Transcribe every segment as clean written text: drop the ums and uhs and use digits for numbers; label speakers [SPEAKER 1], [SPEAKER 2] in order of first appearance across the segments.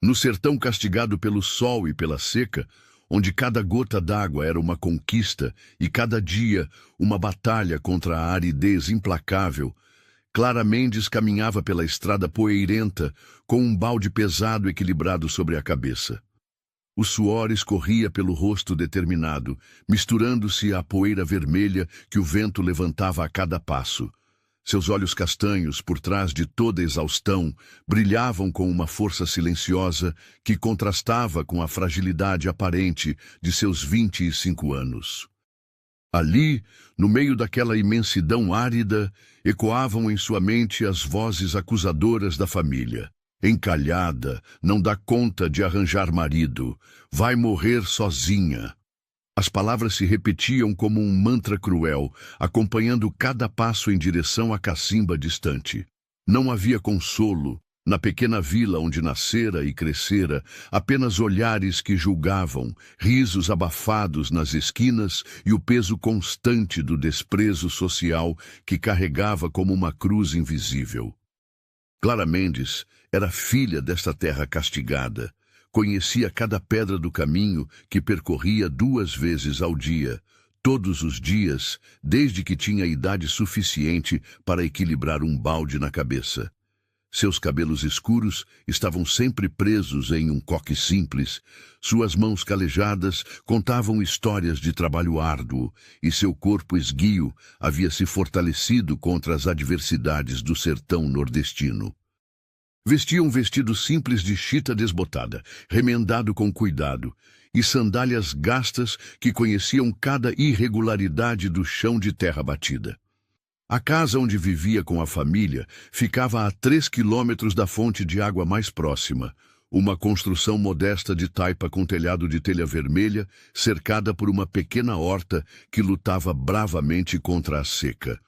[SPEAKER 1] No sertão castigado pelo sol e pela seca, onde cada gota d'água era uma conquista e cada dia uma batalha contra a aridez implacável, Clara Mendes caminhava pela estrada poeirenta com um balde pesado equilibrado sobre a cabeça. O suor escorria pelo rosto determinado, misturando-se à poeira vermelha que o vento levantava a cada passo. Seus olhos castanhos, por trás de toda exaustão, brilhavam com uma força silenciosa que contrastava com a fragilidade aparente de seus 25 anos. Ali, no meio daquela imensidão árida, ecoavam em sua mente as vozes acusadoras da família. Encalhada, não dá conta de arranjar marido, vai morrer sozinha. As palavras se repetiam como um mantra cruel, acompanhando cada passo em direção à cacimba distante. Não havia consolo. Na pequena vila onde nascera e crescera, apenas olhares que julgavam, risos abafados nas esquinas e o peso constante do desprezo social que carregava como uma cruz invisível. Clara Mendes era filha desta terra castigada. Conhecia cada pedra do caminho que percorria 2 vezes ao dia, todos os dias, desde que tinha idade suficiente para equilibrar um balde na cabeça. Seus cabelos escuros estavam sempre presos em um coque simples, suas mãos calejadas contavam histórias de trabalho árduo, e seu corpo esguio havia se fortalecido contra as adversidades do sertão nordestino. Vestia um vestido simples de chita desbotada, remendado com cuidado, e sandálias gastas que conheciam cada irregularidade do chão de terra batida. A casa onde vivia com a família ficava a 3 quilômetros da fonte de água mais próxima, uma construção modesta de taipa com telhado de telha vermelha, cercada por uma pequena horta que lutava bravamente contra a seca.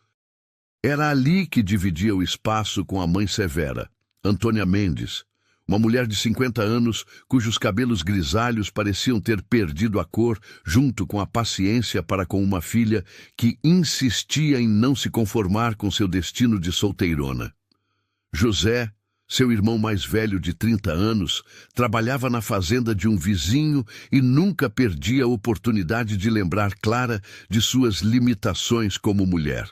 [SPEAKER 1] Era ali que dividia o espaço com a mãe severa, Antônia Mendes, uma mulher de 50 anos cujos cabelos grisalhos pareciam ter perdido a cor junto com a paciência para com uma filha que insistia em não se conformar com seu destino de solteirona. José, seu irmão mais velho de 30 anos, trabalhava na fazenda de um vizinho e nunca perdia a oportunidade de lembrar Clara de suas limitações como mulher.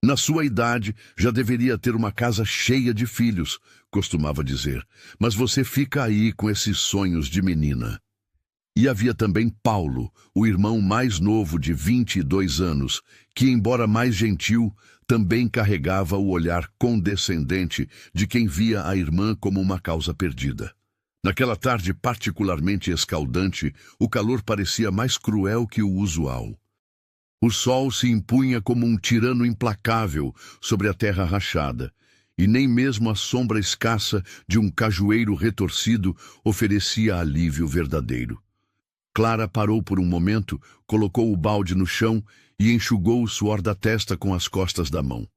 [SPEAKER 1] Na sua idade, já deveria ter uma casa cheia de filhos, costumava dizer, mas você fica aí com esses sonhos de menina. E havia também Paulo, o irmão mais novo de 22 anos, que, embora mais gentil, também carregava o olhar condescendente de quem via a irmã como uma causa perdida. Naquela tarde particularmente escaldante, o calor parecia mais cruel que o usual. O sol se impunha como um tirano implacável sobre a terra rachada, e nem mesmo a sombra escassa de um cajueiro retorcido oferecia alívio verdadeiro. Clara parou por um momento, colocou o balde no chão e enxugou o suor da testa com as costas da mão.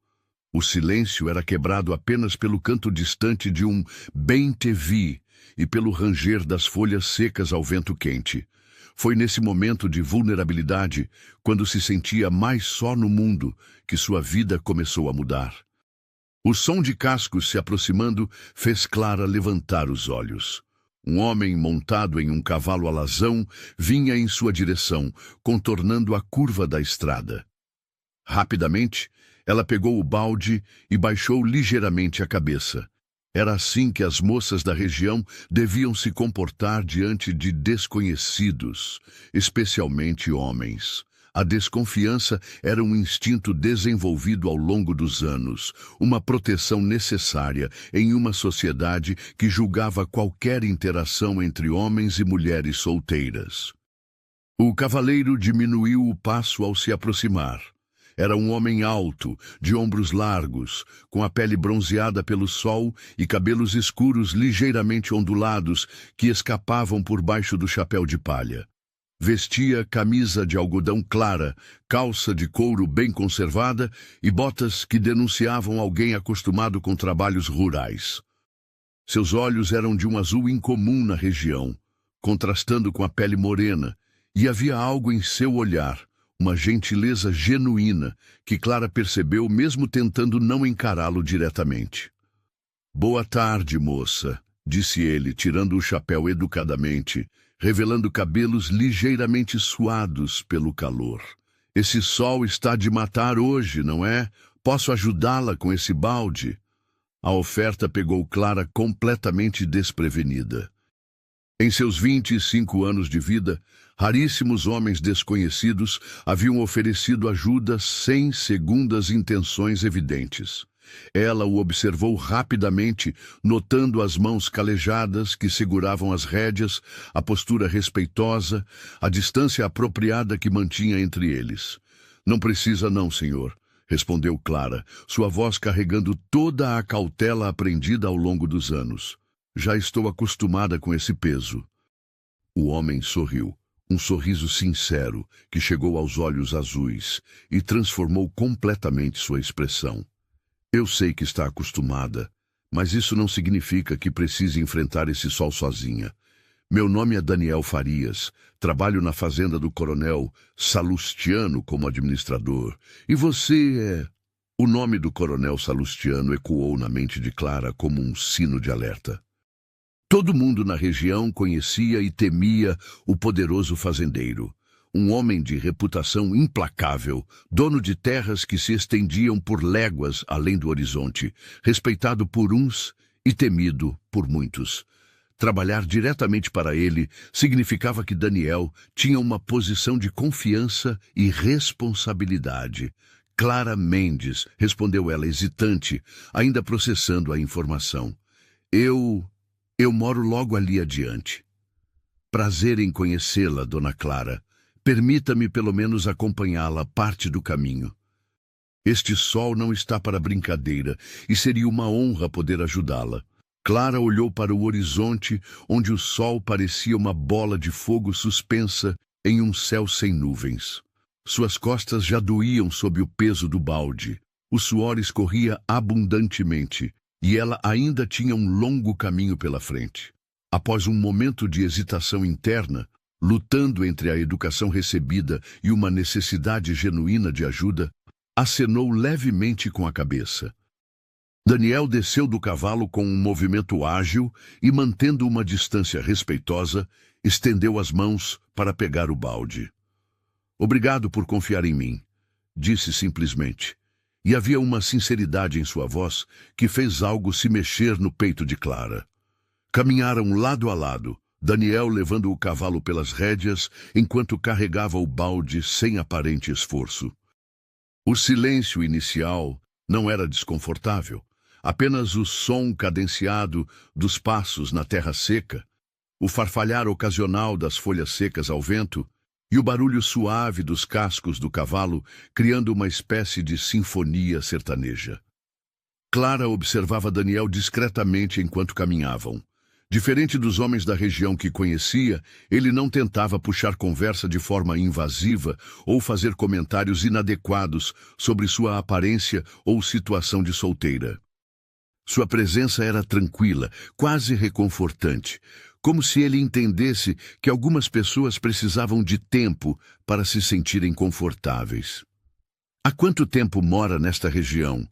[SPEAKER 1] O silêncio era quebrado apenas pelo canto distante de um bem te vi e pelo ranger das folhas secas ao vento quente. Foi nesse momento de vulnerabilidade, quando se sentia mais só no mundo, que sua vida começou a mudar. O som de cascos se aproximando fez Clara levantar os olhos. Um homem montado em um cavalo alazão vinha em sua direção, contornando a curva da estrada. Rapidamente, ela pegou o balde e baixou ligeiramente a cabeça. Era assim que as moças da região deviam se comportar diante de desconhecidos, especialmente homens. A desconfiança era um instinto desenvolvido ao longo dos anos, uma proteção necessária em uma sociedade que julgava qualquer interação entre homens e mulheres solteiras. O cavaleiro diminuiu o passo ao se aproximar. Era um homem alto, de ombros largos, com a pele bronzeada pelo sol e cabelos escuros ligeiramente ondulados que escapavam por baixo do chapéu de palha. Vestia camisa de algodão clara, calça de couro bem conservada e botas que denunciavam alguém acostumado com trabalhos rurais. Seus olhos eram de um azul incomum na região, contrastando com a pele morena, e havia algo em seu olhar, uma gentileza genuína que Clara percebeu mesmo tentando não encará-lo diretamente. "Boa tarde, moça", disse ele, tirando o chapéu educadamente, revelando cabelos ligeiramente suados pelo calor. Esse sol está de matar hoje, não é? Posso ajudá-la com esse balde? A oferta pegou Clara completamente desprevenida. Em seus 25 anos de vida, raríssimos homens desconhecidos haviam oferecido ajuda sem segundas intenções evidentes. Ela o observou rapidamente, notando as mãos calejadas que seguravam as rédeas, a postura respeitosa, a distância apropriada que mantinha entre eles. "Não precisa não, senhor", respondeu Clara, sua voz carregando toda a cautela aprendida ao longo dos anos. "Já estou acostumada com esse peso." O homem sorriu, um sorriso sincero que chegou aos olhos azuis e transformou completamente sua expressão. "Eu sei que está acostumada, mas isso não significa que precise enfrentar esse sol sozinha. Meu nome é Daniel Farias, trabalho na fazenda do coronel Salustiano como administrador. E você é..." O nome do coronel Salustiano ecoou na mente de Clara como um sino de alerta. Todo mundo na região conhecia e temia o poderoso fazendeiro. Um homem de reputação implacável, dono de terras que se estendiam por léguas além do horizonte, respeitado por uns e temido por muitos. Trabalhar diretamente para ele significava que Daniel tinha uma posição de confiança e responsabilidade. "Clara Mendes", respondeu ela hesitante, ainda processando a informação. Eu moro logo ali adiante." "Prazer em conhecê-la, dona Clara. Permita-me pelo menos acompanhá-la parte do caminho. Este sol não está para brincadeira e seria uma honra poder ajudá-la." Clara olhou para o horizonte, onde o sol parecia uma bola de fogo suspensa em um céu sem nuvens. Suas costas já doíam sob o peso do balde. O suor escorria abundantemente, e ela ainda tinha um longo caminho pela frente. Após um momento de hesitação interna, lutando entre a educação recebida e uma necessidade genuína de ajuda, acenou levemente com a cabeça. Daniel desceu do cavalo com um movimento ágil e, mantendo uma distância respeitosa, estendeu as mãos para pegar o balde. "Obrigado por confiar em mim", disse simplesmente. E havia uma sinceridade em sua voz que fez algo se mexer no peito de Clara. Caminharam lado a lado, Daniel levando o cavalo pelas rédeas enquanto carregava o balde sem aparente esforço. O silêncio inicial não era desconfortável, apenas o som cadenciado dos passos na terra seca, o farfalhar ocasional das folhas secas ao vento e o barulho suave dos cascos do cavalo, criando uma espécie de sinfonia sertaneja. Clara observava Daniel discretamente enquanto caminhavam. Diferente dos homens da região que conhecia, ele não tentava puxar conversa de forma invasiva ou fazer comentários inadequados sobre sua aparência ou situação de solteira. Sua presença era tranquila, quase reconfortante, como se ele entendesse que algumas pessoas precisavam de tempo para se sentirem confortáveis. "Há quanto tempo mora nesta região?"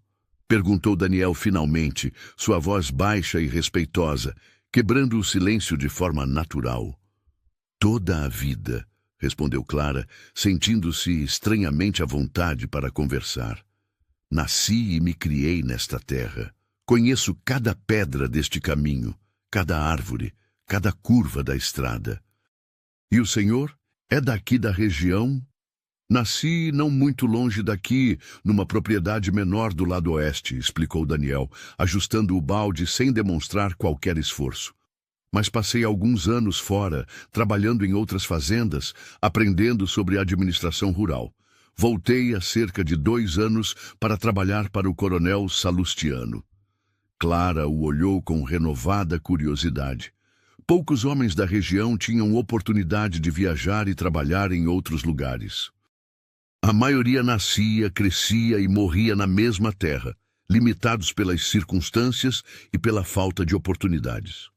[SPEAKER 1] perguntou Daniel finalmente, sua voz baixa e respeitosa, quebrando o silêncio de forma natural. "Toda a vida", respondeu Clara, sentindo-se estranhamente à vontade para conversar. "Nasci e me criei nesta terra. Conheço cada pedra deste caminho, cada árvore, cada curva da estrada." "E o senhor é daqui da região?" "Nasci não muito longe daqui, numa propriedade menor do lado oeste", explicou Daniel, ajustando o balde sem demonstrar qualquer esforço. "Mas passei alguns anos fora, trabalhando em outras fazendas, aprendendo sobre administração rural. Voltei há cerca de 2 anos para trabalhar para o coronel Salustiano." Clara o olhou com renovada curiosidade. Poucos homens da região tinham oportunidade de viajar e trabalhar em outros lugares. A maioria nascia, crescia e morria na mesma terra, limitados pelas circunstâncias e pela falta de oportunidades.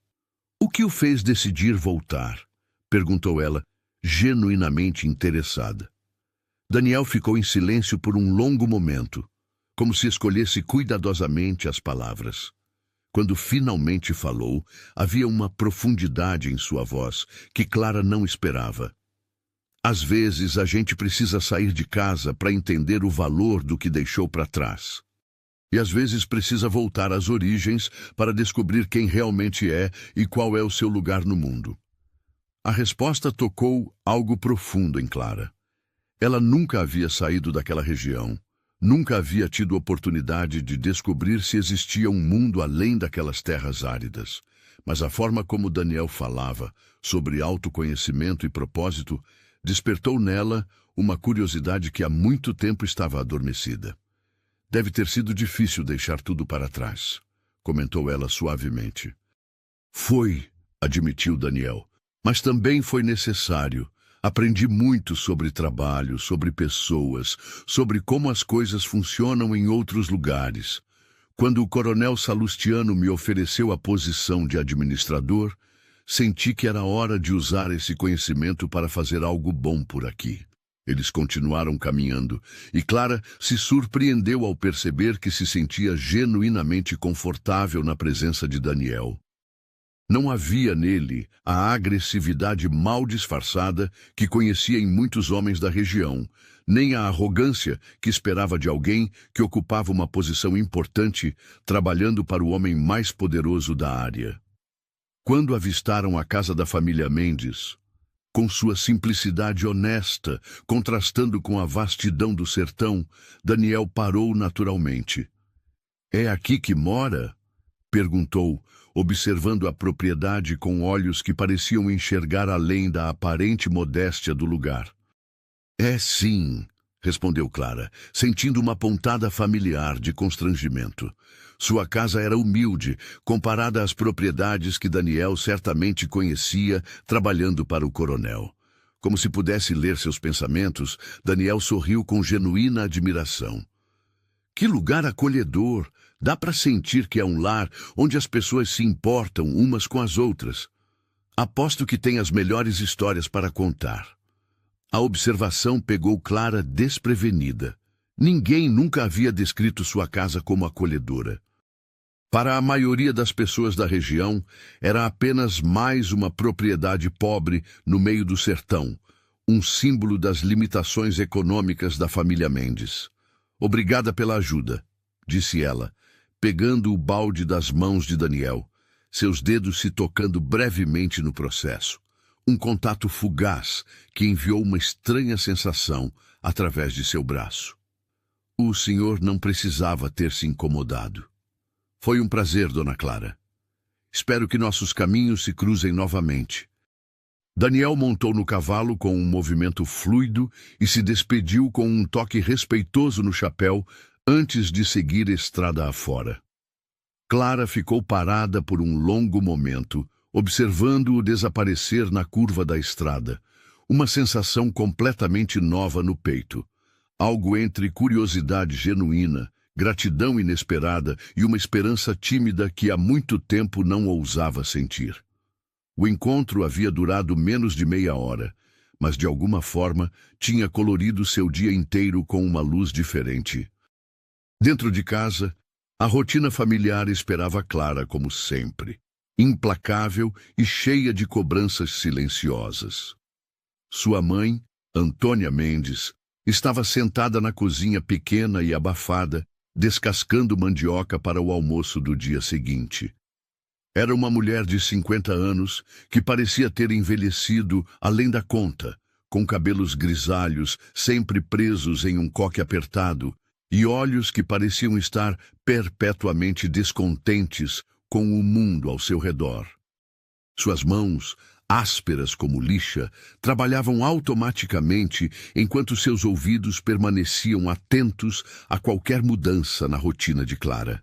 [SPEAKER 1] "O que o fez decidir voltar?" perguntou ela, genuinamente interessada. Daniel ficou em silêncio por um longo momento, como se escolhesse cuidadosamente as palavras. Quando finalmente falou, havia uma profundidade em sua voz que Clara não esperava. Às vezes a gente precisa sair de casa para entender o valor do que deixou para trás. E às vezes precisa voltar às origens para descobrir quem realmente é e qual é o seu lugar no mundo. A resposta tocou algo profundo em Clara. Ela nunca havia saído daquela região, nunca havia tido oportunidade de descobrir se existia um mundo além daquelas terras áridas. Mas a forma como Daniel falava sobre autoconhecimento e propósito despertou nela uma curiosidade que há muito tempo estava adormecida. Deve ter sido difícil deixar tudo para trás, comentou ela suavemente. Foi, admitiu Daniel, mas também foi necessário. Aprendi muito sobre trabalho, sobre pessoas, sobre como as coisas funcionam em outros lugares. Quando o coronel Salustiano me ofereceu a posição de administrador, senti que era hora de usar esse conhecimento para fazer algo bom por aqui. Eles continuaram caminhando, e Clara se surpreendeu ao perceber que se sentia genuinamente confortável na presença de Daniel. Não havia nele a agressividade mal disfarçada que conhecia em muitos homens da região, nem a arrogância que esperava de alguém que ocupava uma posição importante, trabalhando para o homem mais poderoso da área. Quando avistaram a casa da família Mendes, com sua simplicidade honesta, contrastando com a vastidão do sertão, Daniel parou naturalmente. "É aqui que mora?" perguntou, observando a propriedade com olhos que pareciam enxergar além da aparente modéstia do lugar. "É sim", respondeu Clara, sentindo uma pontada familiar de constrangimento. Sua casa era humilde, comparada às propriedades que Daniel certamente conhecia trabalhando para o coronel. Como se pudesse ler seus pensamentos, Daniel sorriu com genuína admiração. "Que lugar acolhedor! Dá para sentir que é um lar onde as pessoas se importam umas com as outras. Aposto que tem as melhores histórias para contar." A observação pegou Clara desprevenida. Ninguém nunca havia descrito sua casa como acolhedora. Para a maioria das pessoas da região, era apenas mais uma propriedade pobre no meio do sertão, um símbolo das limitações econômicas da família Mendes. "Obrigada pela ajuda", disse ela, pegando o balde das mãos de Daniel, seus dedos se tocando brevemente no processo. Um contato fugaz que enviou uma estranha sensação através de seu braço. O senhor não precisava ter se incomodado. "Foi um prazer, Dona Clara. Espero que nossos caminhos se cruzem novamente." Daniel montou no cavalo com um movimento fluido e se despediu com um toque respeitoso no chapéu antes de seguir estrada afora. Clara ficou parada por um longo momento, observando-o desaparecer na curva da estrada, uma sensação completamente nova no peito, algo entre curiosidade genuína, gratidão inesperada e uma esperança tímida que há muito tempo não ousava sentir. O encontro havia durado menos de meia hora, mas de alguma forma tinha colorido seu dia inteiro com uma luz diferente. Dentro de casa, a rotina familiar esperava Clara como sempre, implacável e cheia de cobranças silenciosas. Sua mãe, Antônia Mendes, estava sentada na cozinha pequena e abafada, descascando mandioca para o almoço do dia seguinte. Era uma mulher de 50 anos que parecia ter envelhecido além da conta, com cabelos grisalhos sempre presos em um coque apertado e olhos que pareciam estar perpetuamente descontentes com o mundo ao seu redor. Suas mãos, ásperas como lixa, trabalhavam automaticamente enquanto seus ouvidos permaneciam atentos a qualquer mudança na rotina de Clara.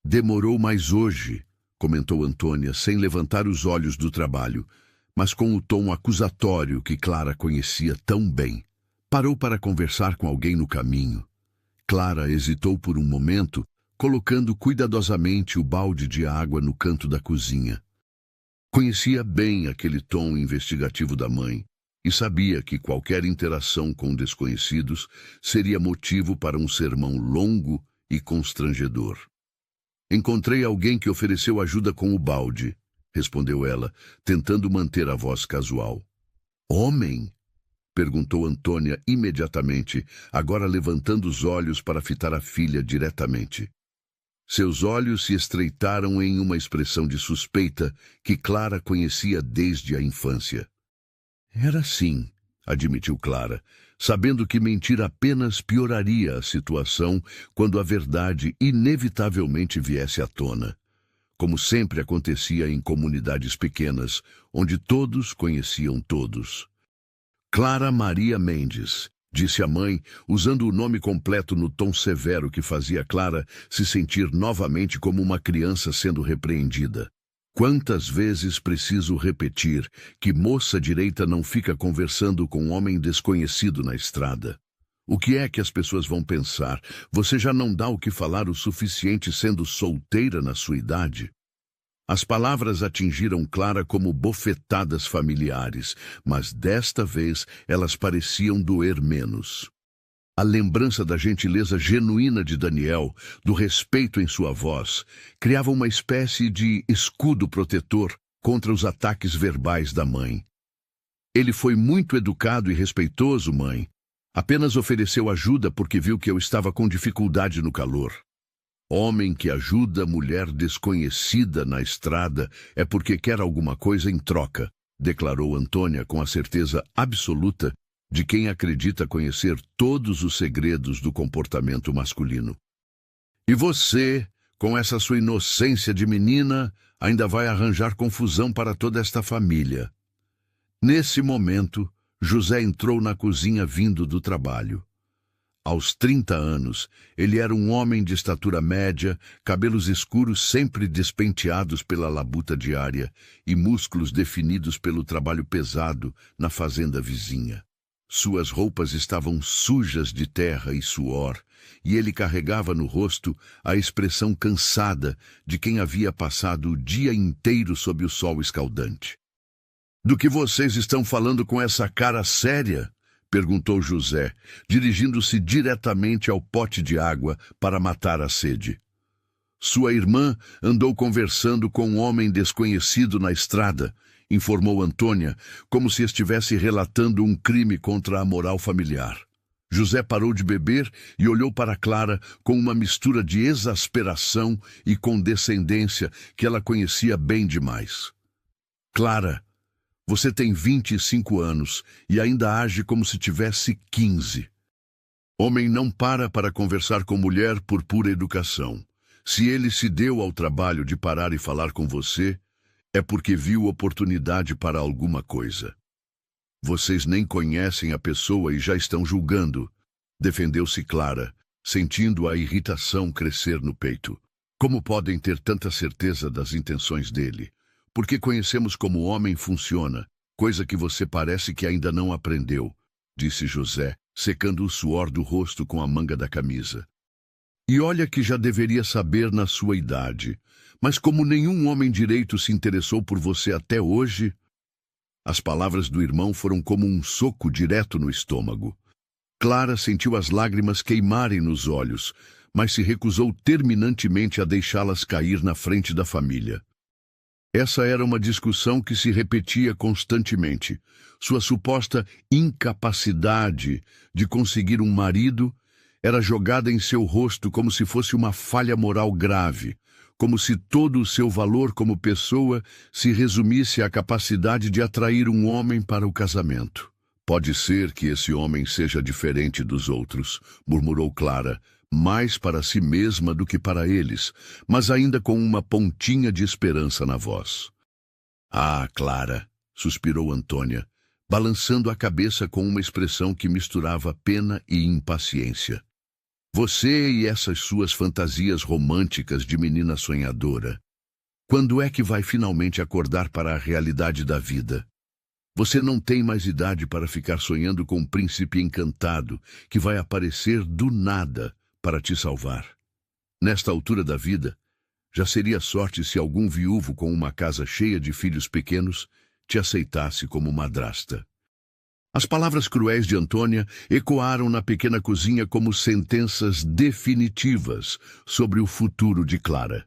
[SPEAKER 1] "Demorou mais hoje", comentou Antônia, sem levantar os olhos do trabalho, mas com o tom acusatório que Clara conhecia tão bem. Parou para conversar com alguém no caminho. Clara hesitou por um momento, colocando cuidadosamente o balde de água no canto da cozinha. Conhecia bem aquele tom investigativo da mãe e sabia que qualquer interação com desconhecidos seria motivo para um sermão longo e constrangedor. Encontrei alguém que ofereceu ajuda com o balde, respondeu ela, tentando manter a voz casual. Homem? Perguntou Antônia imediatamente, agora levantando os olhos para fitar a filha diretamente. Seus olhos se estreitaram em uma expressão de suspeita que Clara conhecia desde a infância. Era sim, admitiu Clara, sabendo que mentir apenas pioraria a situação quando a verdade inevitavelmente viesse à tona, como sempre acontecia em comunidades pequenas, onde todos conheciam todos. Clara Maria Mendes, disse a mãe, usando o nome completo no tom severo que fazia Clara se sentir novamente como uma criança sendo repreendida. Quantas vezes preciso repetir que moça direita não fica conversando com um homem desconhecido na estrada? O que é que as pessoas vão pensar? Você já não dá o que falar o suficiente sendo solteira na sua idade? As palavras atingiram Clara como bofetadas familiares, mas desta vez elas pareciam doer menos. A lembrança da gentileza genuína de Daniel, do respeito em sua voz, criava uma espécie de escudo protetor contra os ataques verbais da mãe. Ele foi muito educado e respeitoso, mãe. Apenas ofereceu ajuda porque viu que eu estava com dificuldade no calor. Homem que ajuda mulher desconhecida na estrada é porque quer alguma coisa em troca, declarou Antônia com a certeza absoluta de quem acredita conhecer todos os segredos do comportamento masculino. E você, com essa sua inocência de menina, ainda vai arranjar confusão para toda esta família. Nesse momento, José entrou na cozinha vindo do trabalho. Aos 30 anos, ele era um homem de estatura média, cabelos escuros sempre despenteados pela labuta diária e músculos definidos pelo trabalho pesado na fazenda vizinha. Suas roupas estavam sujas de terra e suor, e ele carregava no rosto a expressão cansada de quem havia passado o dia inteiro sob o sol escaldante. Do que vocês estão falando com essa cara séria? Perguntou José, dirigindo-se diretamente ao pote de água para matar a sede. Sua irmã andou conversando com um homem desconhecido na estrada, informou Antônia, como se estivesse relatando um crime contra a moral familiar. José parou de beber e olhou para Clara com uma mistura de exasperação e condescendência que ela conhecia bem demais. Clara, você tem 25 anos e ainda age como se tivesse 15. Homem não para conversar com mulher por pura educação. Se ele se deu ao trabalho de parar e falar com você, é porque viu oportunidade para alguma coisa. Vocês nem conhecem a pessoa e já estão julgando, defendeu-se Clara, sentindo a irritação crescer no peito. Como podem ter tanta certeza das intenções dele? Porque conhecemos como o homem funciona, coisa que você parece que ainda não aprendeu, disse José, secando o suor do rosto com a manga da camisa. E olha que já deveria saber na sua idade, mas como nenhum homem direito se interessou por você até hoje... As palavras do irmão foram como um soco direto no estômago. Clara sentiu as lágrimas queimarem nos olhos, mas se recusou terminantemente a deixá-las cair na frente da família. Essa era uma discussão que se repetia constantemente. Sua suposta incapacidade de conseguir um marido era jogada em seu rosto como se fosse uma falha moral grave, como se todo o seu valor como pessoa se resumisse à capacidade de atrair um homem para o casamento. Pode ser que esse homem seja diferente dos outros, murmurou Clara, mais para si mesma do que para eles, mas ainda com uma pontinha de esperança na voz. Ah, Clara, suspirou Antônia, balançando a cabeça com uma expressão que misturava pena e impaciência. Você e essas suas fantasias românticas de menina sonhadora. Quando é que vai finalmente acordar para a realidade da vida? Você não tem mais idade para ficar sonhando com um príncipe encantado que vai aparecer do nada para te salvar. Nesta altura da vida, já seria sorte se algum viúvo com uma casa cheia de filhos pequenos te aceitasse como madrasta. As palavras cruéis de Antônia ecoaram na pequena cozinha como sentenças definitivas sobre o futuro de Clara.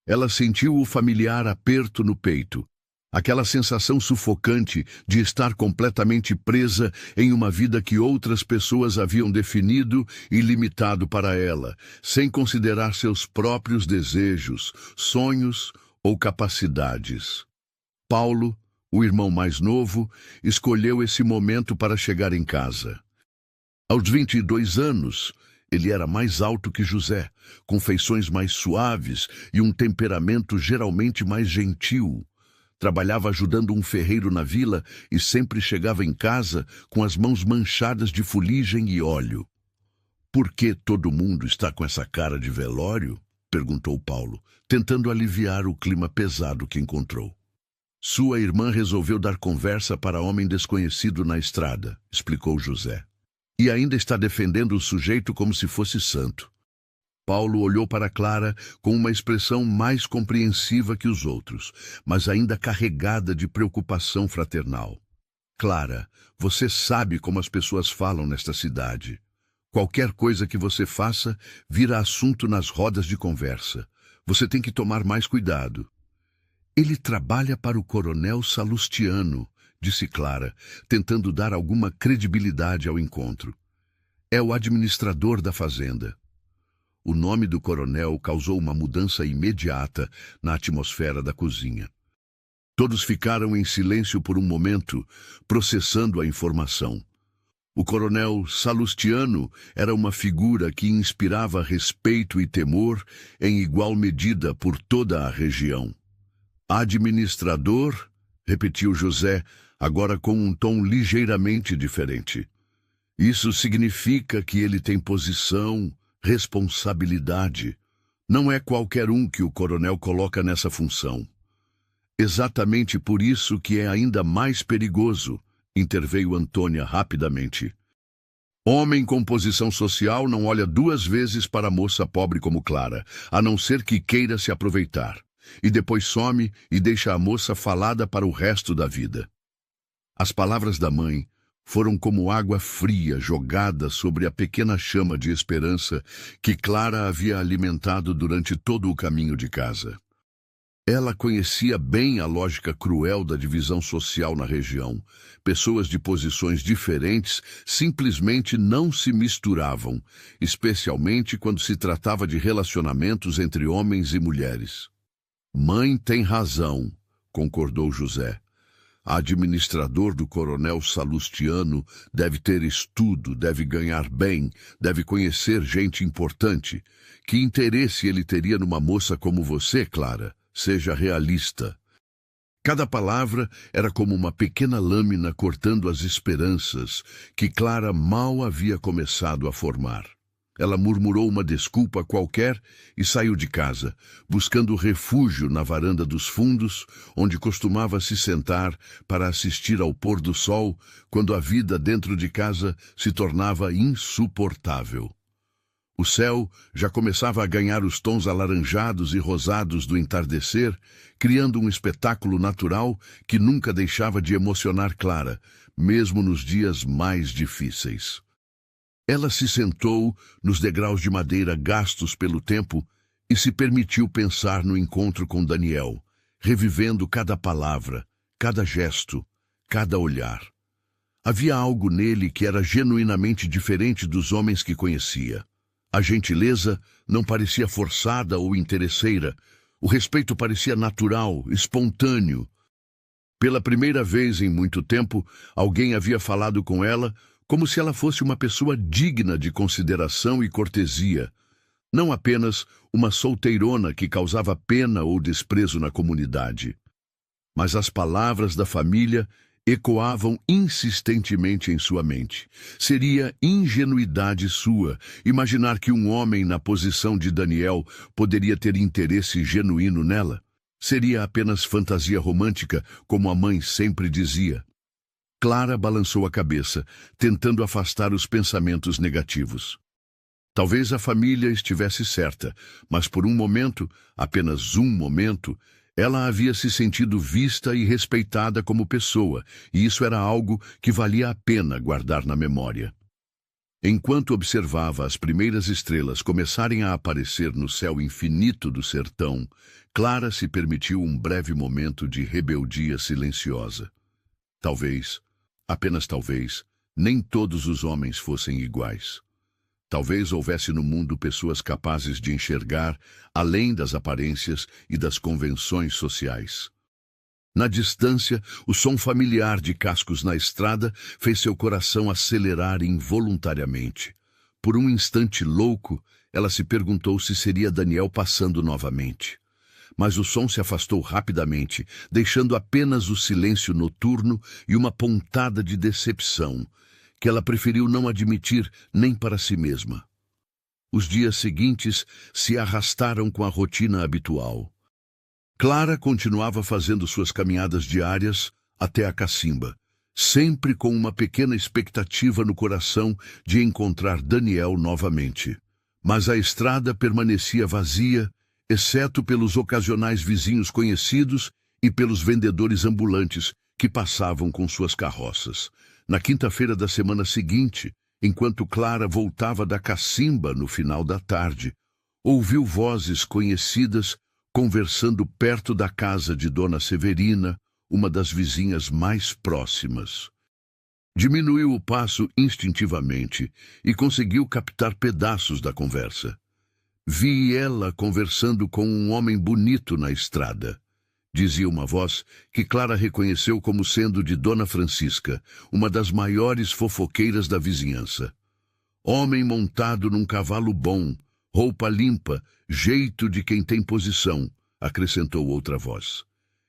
[SPEAKER 1] Ela sentiu o familiar aperto no peito, aquela sensação sufocante de estar completamente presa em uma vida que outras pessoas haviam definido e limitado para ela, sem considerar seus próprios desejos, sonhos ou capacidades. Paulo, o irmão mais novo, escolheu esse momento para chegar em casa. Aos 22 anos, ele era mais alto que José, com feições mais suaves e um temperamento geralmente mais gentil. Trabalhava ajudando um ferreiro na vila e sempre chegava em casa com as mãos manchadas de fuligem e óleo. "Por que todo mundo está com essa cara de velório?" perguntou Paulo, tentando aliviar o clima pesado que encontrou. "Sua irmã resolveu dar conversa para homem desconhecido na estrada", explicou José. "E ainda está defendendo o sujeito como se fosse santo." Paulo olhou para Clara com uma expressão mais compreensiva que os outros, mas ainda carregada de preocupação fraternal. "Clara, você sabe como as pessoas falam nesta cidade. Qualquer coisa que você faça vira assunto nas rodas de conversa. Você tem que tomar mais cuidado." "Ele trabalha para o coronel Salustiano", disse Clara, tentando dar alguma credibilidade ao encontro. "É o administrador da fazenda." O nome do coronel causou uma mudança imediata na atmosfera da cozinha. Todos ficaram em silêncio por um momento, processando a informação. O coronel Salustiano era uma figura que inspirava respeito e temor em igual medida por toda a região. "Administrador?", repetiu José, agora com um tom ligeiramente diferente. "Isso significa que ele tem posição, responsabilidade. Não é qualquer um que o coronel coloca nessa função." "Exatamente por isso que é ainda mais perigoso", interveio Antônia rapidamente. "Homem com posição social não olha duas vezes para moça pobre como Clara, a não ser que queira se aproveitar. E depois some e deixa a moça falada para o resto da vida." As palavras da mãe foram como água fria jogada sobre a pequena chama de esperança que Clara havia alimentado durante todo o caminho de casa. Ela conhecia bem a lógica cruel da divisão social na região. Pessoas de posições diferentes simplesmente não se misturavam, especialmente quando se tratava de relacionamentos entre homens e mulheres. "Mãe tem razão", concordou José. "Administrador do coronel Salustiano deve ter estudo, deve ganhar bem, deve conhecer gente importante. Que interesse ele teria numa moça como você, Clara? Seja realista." Cada palavra era como uma pequena lâmina cortando as esperanças que Clara mal havia começado a formar. Ela murmurou uma desculpa qualquer e saiu de casa, buscando refúgio na varanda dos fundos, onde costumava se sentar para assistir ao pôr do sol quando a vida dentro de casa se tornava insuportável. O céu já começava a ganhar os tons alaranjados e rosados do entardecer, criando um espetáculo natural que nunca deixava de emocionar Clara, mesmo nos dias mais difíceis. Ela se sentou nos degraus de madeira gastos pelo tempo e se permitiu pensar no encontro com Daniel, revivendo cada palavra, cada gesto, cada olhar. Havia algo nele que era genuinamente diferente dos homens que conhecia. A gentileza não parecia forçada ou interesseira. O respeito parecia natural, espontâneo. Pela primeira vez em muito tempo, alguém havia falado com ela como se ela fosse uma pessoa digna de consideração e cortesia, não apenas uma solteirona que causava pena ou desprezo na comunidade. Mas as palavras da família ecoavam insistentemente em sua mente. Seria ingenuidade sua imaginar que um homem na posição de Daniel poderia ter interesse genuíno nela. Seria apenas fantasia romântica, como a mãe sempre dizia. Clara balançou a cabeça, tentando afastar os pensamentos negativos. Talvez a família estivesse certa, mas por um momento, apenas um momento, ela havia se sentido vista e respeitada como pessoa, e isso era algo que valia a pena guardar na memória. Enquanto observava as primeiras estrelas começarem a aparecer no céu infinito do sertão, Clara se permitiu um breve momento de rebeldia silenciosa. Talvez, apenas talvez, nem todos os homens fossem iguais. Talvez houvesse no mundo pessoas capazes de enxergar além das aparências e das convenções sociais. Na distância, o som familiar de cascos na estrada fez seu coração acelerar involuntariamente. Por um instante louco, ela se perguntou se seria Daniel passando novamente. Mas o som se afastou rapidamente, deixando apenas o silêncio noturno e uma pontada de decepção, que ela preferiu não admitir nem para si mesma. Os dias seguintes se arrastaram com a rotina habitual. Clara continuava fazendo suas caminhadas diárias até a cacimba, sempre com uma pequena expectativa no coração de encontrar Daniel novamente. Mas a estrada permanecia vazia, exceto pelos ocasionais vizinhos conhecidos e pelos vendedores ambulantes que passavam com suas carroças. Na quinta-feira da semana seguinte, enquanto Clara voltava da cacimba no final da tarde, ouviu vozes conhecidas conversando perto da casa de Dona Severina, uma das vizinhas mais próximas. Diminuiu o passo instintivamente e conseguiu captar pedaços da conversa. Vi ela conversando com um homem bonito na estrada, dizia uma voz que Clara reconheceu como sendo de Dona Francisca, uma das maiores fofoqueiras da vizinhança. Homem montado num cavalo bom, roupa limpa, jeito de quem tem posição, acrescentou outra voz.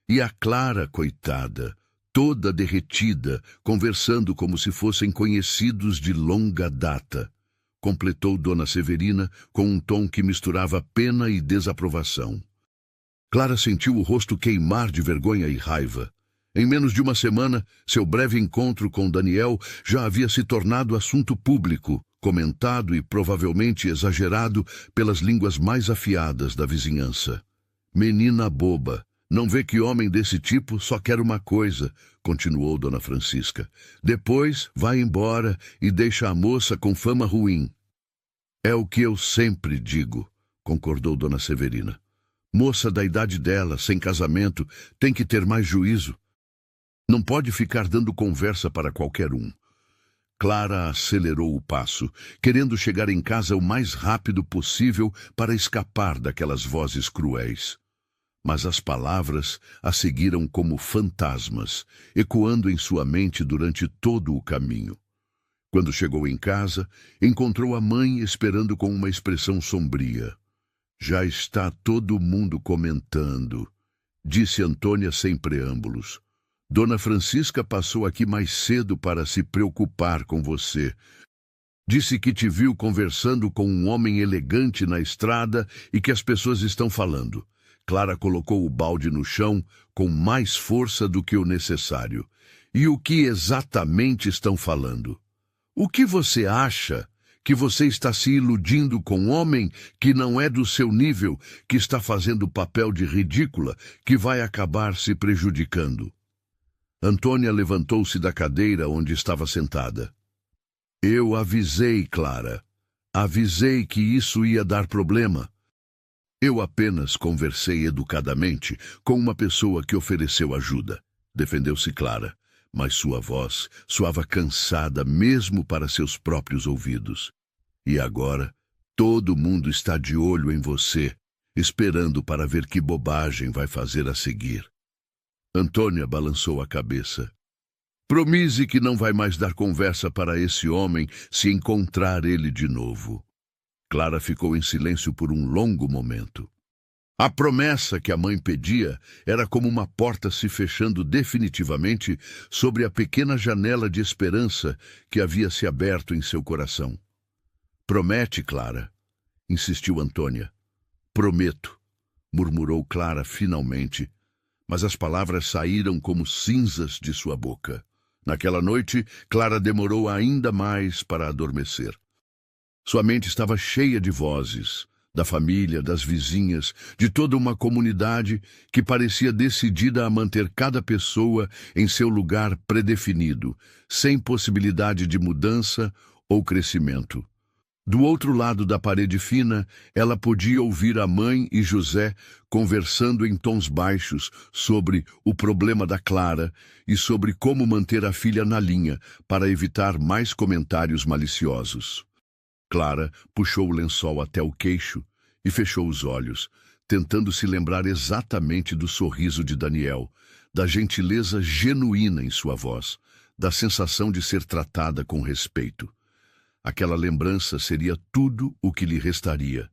[SPEAKER 1] E a Clara, coitada, toda derretida, conversando como se fossem conhecidos de longa data, completou Dona Severina com um tom que misturava pena e desaprovação. Clara sentiu o rosto queimar de vergonha e raiva. Em menos de uma semana, seu breve encontro com Daniel já havia se tornado assunto público, comentado e provavelmente exagerado pelas línguas mais afiadas da vizinhança. Menina boba, não vê que homem desse tipo só quer uma coisa, continuou Dona Francisca. Depois vai embora e deixa a moça com fama ruim. É o que eu sempre digo, concordou Dona Severina. Moça da idade dela, sem casamento, tem que ter mais juízo. Não pode ficar dando conversa para qualquer um. Clara acelerou o passo, querendo chegar em casa o mais rápido possível para escapar daquelas vozes cruéis. Mas as palavras a seguiram como fantasmas, ecoando em sua mente durante todo o caminho. Quando chegou em casa, encontrou a mãe esperando com uma expressão sombria. Já está todo mundo comentando, disse Antônia sem preâmbulos. Dona Francisca passou aqui mais cedo para se preocupar com você. Disse que te viu conversando com um homem elegante na estrada e que as pessoas estão falando. Clara colocou o balde no chão com mais força do que o necessário. E o que exatamente estão falando? O que você acha? Que você está se iludindo com um homem que não é do seu nível, que está fazendo papel de ridícula, que vai acabar se prejudicando? Antônia levantou-se da cadeira onde estava sentada. Eu avisei, Clara. Avisei que isso ia dar problema. Eu apenas conversei educadamente com uma pessoa que ofereceu ajuda. Defendeu-se Clara, mas sua voz soava cansada mesmo para seus próprios ouvidos. E agora, todo mundo está de olho em você, esperando para ver que bobagem vai fazer a seguir. Antônia balançou a cabeça. Promise que não vai mais dar conversa para esse homem se encontrar ele de novo. Clara ficou em silêncio por um longo momento. A promessa que a mãe pedia era como uma porta se fechando definitivamente sobre a pequena janela de esperança que havia se aberto em seu coração. Promete, Clara, insistiu Antônia. Prometo, murmurou Clara finalmente, mas as palavras saíram como cinzas de sua boca. Naquela noite, Clara demorou ainda mais para adormecer. Sua mente estava cheia de vozes, da família, das vizinhas, de toda uma comunidade que parecia decidida a manter cada pessoa em seu lugar predefinido, sem possibilidade de mudança ou crescimento. Do outro lado da parede fina, ela podia ouvir a mãe e José conversando em tons baixos sobre o problema da Clara e sobre como manter a filha na linha para evitar mais comentários maliciosos. Clara puxou o lençol até o queixo e fechou os olhos, tentando se lembrar exatamente do sorriso de Daniel, da gentileza genuína em sua voz, da sensação de ser tratada com respeito. Aquela lembrança seria tudo o que lhe restaria,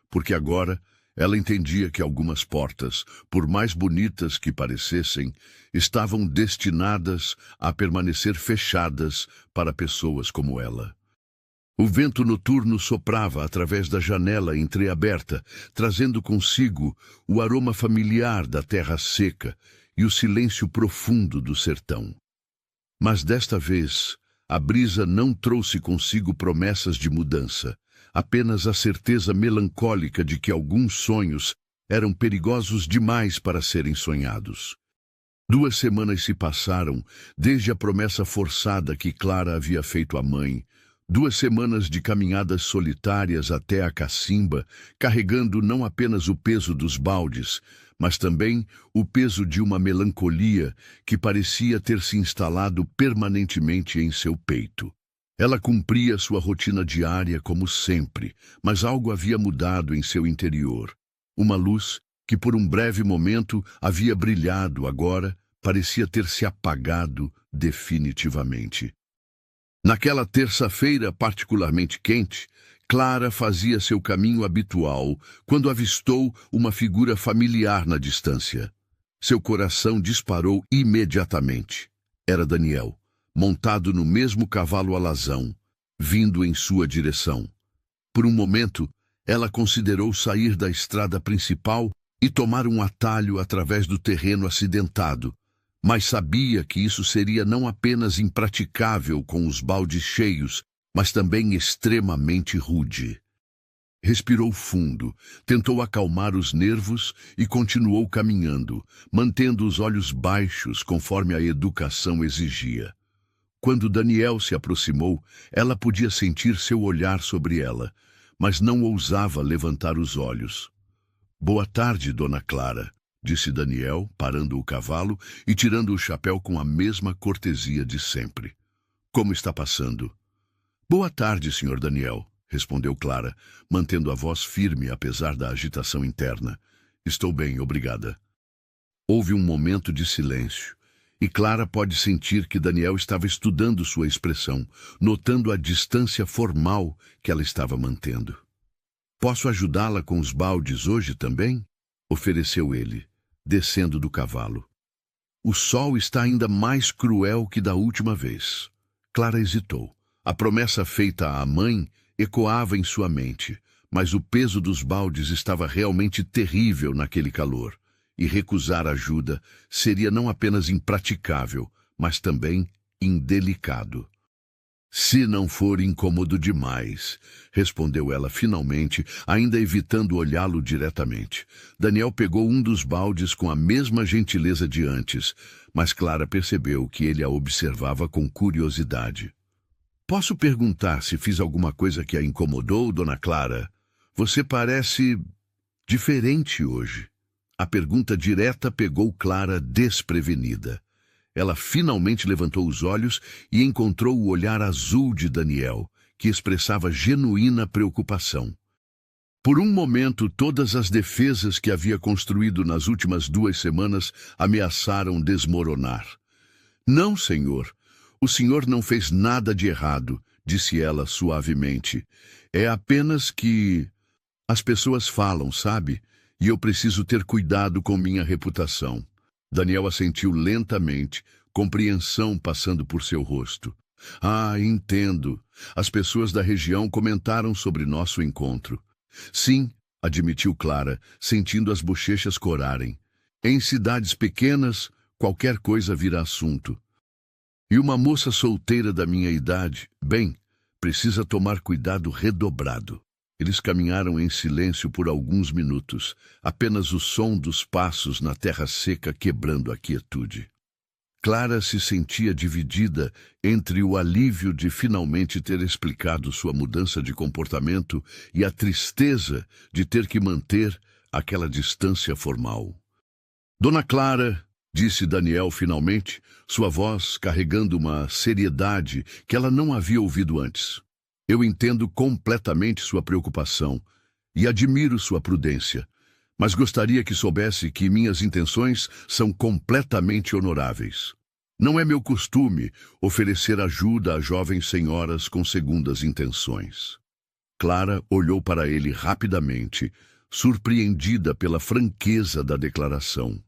[SPEAKER 1] porque agora ela entendia que algumas portas, por mais bonitas que parecessem, estavam destinadas a permanecer fechadas para pessoas como ela. O vento noturno soprava através da janela entreaberta, trazendo consigo o aroma familiar da terra seca e o silêncio profundo do sertão. Mas desta vez, a brisa não trouxe consigo promessas de mudança, apenas a certeza melancólica de que alguns sonhos eram perigosos demais para serem sonhados. 2 semanas se passaram desde a promessa forçada que Clara havia feito à mãe, 2 semanas de caminhadas solitárias até a cacimba, carregando não apenas o peso dos baldes, mas também o peso de uma melancolia que parecia ter se instalado permanentemente em seu peito. Ela cumpria sua rotina diária como sempre, mas algo havia mudado em seu interior. Uma luz que por um breve momento havia brilhado agora parecia ter se apagado definitivamente. Naquela terça-feira particularmente quente, Clara fazia seu caminho habitual quando avistou uma figura familiar na distância. Seu coração disparou imediatamente. Era Daniel, montado no mesmo cavalo alazão, vindo em sua direção. Por um momento, ela considerou sair da estrada principal e tomar um atalho através do terreno acidentado, mas sabia que isso seria não apenas impraticável com os baldes cheios, mas também extremamente rude. Respirou fundo, tentou acalmar os nervos e continuou caminhando, mantendo os olhos baixos conforme a educação exigia. Quando Daniel se aproximou, ela podia sentir seu olhar sobre ela, mas não ousava levantar os olhos. "Boa tarde, Dona Clara", disse Daniel, parando o cavalo e tirando o chapéu com a mesma cortesia de sempre. "Como está passando?" "Boa tarde, Sr. Daniel", respondeu Clara, mantendo a voz firme apesar da agitação interna. "Estou bem, obrigada." Houve um momento de silêncio, e Clara pode sentir que Daniel estava estudando sua expressão, notando a distância formal que ela estava mantendo. "Posso ajudá-la com os baldes hoje também?" ofereceu ele, descendo do cavalo. "O sol está ainda mais cruel que da última vez." Clara hesitou. A promessa feita à mãe ecoava em sua mente, mas o peso dos baldes estava realmente terrível naquele calor, e recusar ajuda seria não apenas impraticável, mas também indelicado. "Se não for incômodo demais", respondeu ela finalmente, ainda evitando olhá-lo diretamente. Daniel pegou um dos baldes com a mesma gentileza de antes, mas Clara percebeu que ele a observava com curiosidade. "Posso perguntar se fiz alguma coisa que a incomodou, Dona Clara? Você parece diferente hoje." A pergunta direta pegou Clara desprevenida. Ela finalmente levantou os olhos e encontrou o olhar azul de Daniel, que expressava genuína preocupação. Por um momento, todas as defesas que havia construído nas últimas 2 semanas ameaçaram desmoronar. "Não, senhor. O senhor não fez nada de errado", disse ela suavemente. "É apenas que as pessoas falam, sabe? E eu preciso ter cuidado com minha reputação." Daniel assentiu lentamente, compreensão passando por seu rosto. "Ah, entendo. As pessoas da região comentaram sobre nosso encontro." "Sim", admitiu Clara, sentindo as bochechas corarem. "Em cidades pequenas, qualquer coisa vira assunto. E uma moça solteira da minha idade, bem, precisa tomar cuidado redobrado." Eles caminharam em silêncio por alguns minutos, apenas o som dos passos na terra seca quebrando a quietude. Clara se sentia dividida entre o alívio de finalmente ter explicado sua mudança de comportamento e a tristeza de ter que manter aquela distância formal. Dona Clara, disse Daniel finalmente, sua voz carregando uma seriedade que ela não havia ouvido antes. Eu entendo completamente sua preocupação e admiro sua prudência, mas gostaria que soubesse que minhas intenções são completamente honoráveis. Não é meu costume oferecer ajuda a jovens senhoras com segundas intenções. Clara olhou para ele rapidamente, surpreendida pela franqueza da declaração.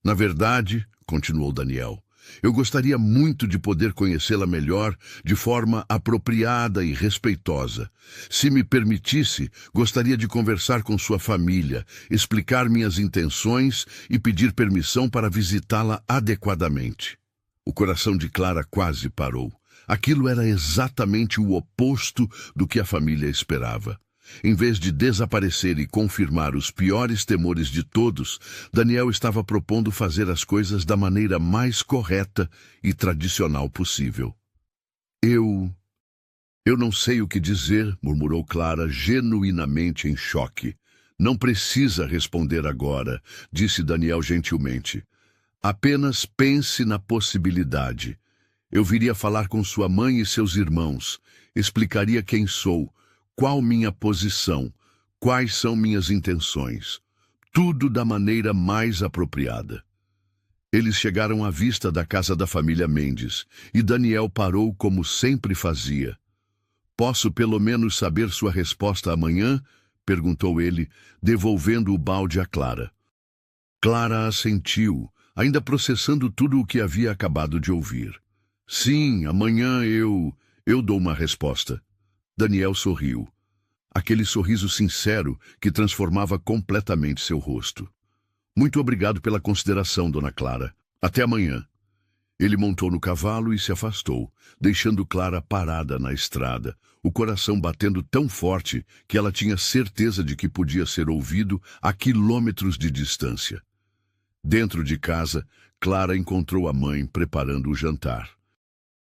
[SPEAKER 1] Na verdade, continuou Daniel, eu gostaria muito de poder conhecê-la melhor de forma apropriada e respeitosa. Se me permitisse, gostaria de conversar com sua família, explicar minhas intenções e pedir permissão para visitá-la adequadamente. O coração de Clara quase parou. Aquilo era exatamente o oposto do que a família esperava. Em vez de desaparecer e confirmar os piores temores de todos, Daniel estava propondo fazer as coisas da maneira mais correta e tradicional possível. Eu não sei o que dizer, murmurou Clara, genuinamente em choque. Não precisa responder agora, disse Daniel gentilmente. Apenas pense na possibilidade. Eu viria falar com sua mãe e seus irmãos, explicaria quem sou, qual minha posição, quais são minhas intenções. Tudo da maneira mais apropriada. Eles chegaram à vista da casa da família Mendes, e Daniel parou como sempre fazia. Posso pelo menos saber sua resposta amanhã? Perguntou ele, devolvendo o balde a Clara. Clara assentiu, ainda processando tudo o que havia acabado de ouvir. Sim, amanhã eu dou uma resposta. Daniel sorriu. Aquele sorriso sincero que transformava completamente seu rosto. Muito obrigado pela consideração, Dona Clara. Até amanhã. Ele montou no cavalo e se afastou, deixando Clara parada na estrada, o coração batendo tão forte que ela tinha certeza de que podia ser ouvido a quilômetros de distância. Dentro de casa, Clara encontrou a mãe preparando o jantar.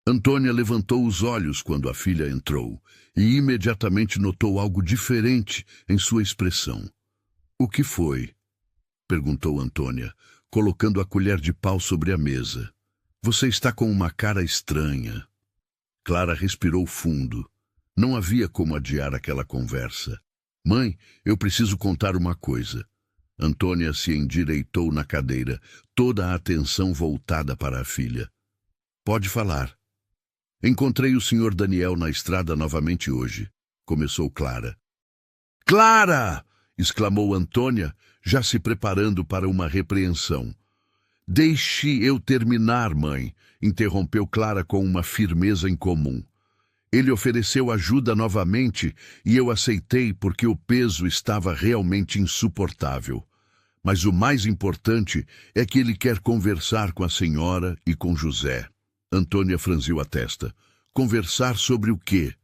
[SPEAKER 1] Antônia levantou os olhos quando a filha entrou e imediatamente notou algo diferente em sua expressão. O que foi? Perguntou Antônia, colocando a colher de pau sobre a mesa. Você está com uma cara estranha. Clara respirou fundo. Não havia como adiar aquela conversa. Mãe, eu preciso contar uma coisa. Antônia se endireitou na cadeira, toda a atenção voltada para a filha. Pode falar. Encontrei o Sr. Daniel na estrada novamente hoje, começou Clara. Clara! Exclamou Antônia, já se preparando para uma repreensão. Deixe eu terminar, mãe, interrompeu Clara com uma firmeza incomum. Ele ofereceu ajuda novamente e eu aceitei porque o peso estava realmente insuportável. Mas o mais importante é que ele quer conversar com a senhora e com José. Antônia franziu a testa. Conversar sobre o quê?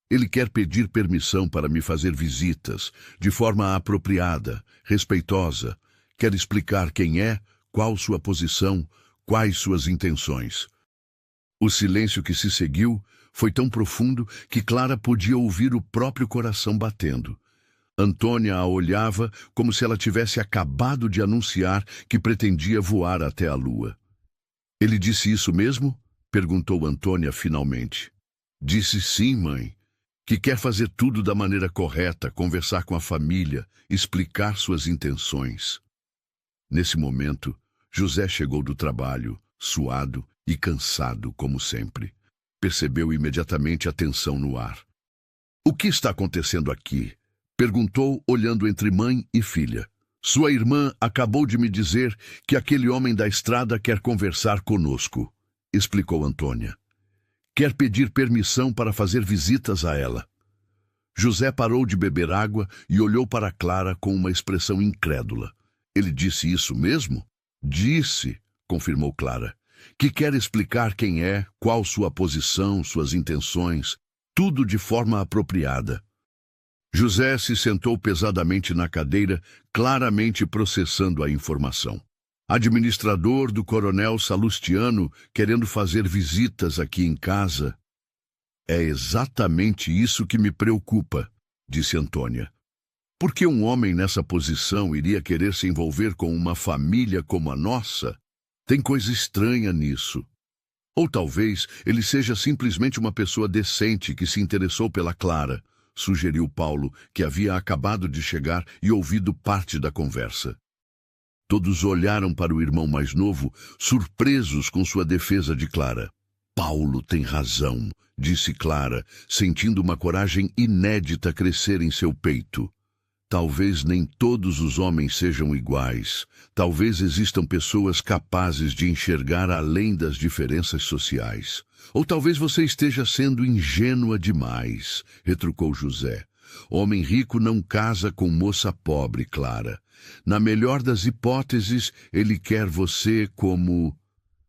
[SPEAKER 1] Ele quer pedir permissão para me fazer visitas, de forma apropriada, respeitosa. Quer explicar quem é, qual sua posição, quais suas intenções. O silêncio que se seguiu foi tão profundo que Clara podia ouvir o próprio coração batendo. Antônia a olhava como se ela tivesse acabado de anunciar que pretendia voar até a lua. Ele disse isso mesmo? Perguntou Antônia finalmente. Disse sim, mãe. Que quer fazer tudo da maneira correta, conversar com a família, explicar suas intenções. Nesse momento, José chegou do trabalho, suado e cansado, como sempre. Percebeu imediatamente a tensão no ar. O que está acontecendo aqui? Perguntou, olhando entre mãe e filha. Sua irmã acabou de me dizer que aquele homem da estrada quer conversar conosco, explicou Antônia. Quer pedir permissão para fazer visitas a ela. José parou de beber água e olhou para Clara com uma expressão incrédula. Ele disse isso mesmo? Disse, confirmou Clara, que quer explicar quem é, qual sua posição, suas intenções, tudo de forma apropriada. José se sentou pesadamente na cadeira, claramente processando a informação. Administrador do coronel Salustiano querendo fazer visitas aqui em casa. É exatamente isso que me preocupa, disse Antônia. Por que um homem nessa posição iria querer se envolver com uma família como a nossa? Tem coisa estranha nisso. Ou talvez ele seja simplesmente uma pessoa decente que se interessou pela Clara, sugeriu Paulo, que havia acabado de chegar e ouvido parte da conversa. Todos olharam para o irmão mais novo, surpresos com sua defesa de Clara. Paulo tem razão, disse Clara, sentindo uma coragem inédita crescer em seu peito. Talvez nem todos os homens sejam iguais. Talvez existam pessoas capazes de enxergar além das diferenças sociais. Ou talvez você esteja sendo ingênua demais, retrucou José. Homem rico não casa com moça pobre, Clara. Na melhor das hipóteses, ele quer você como...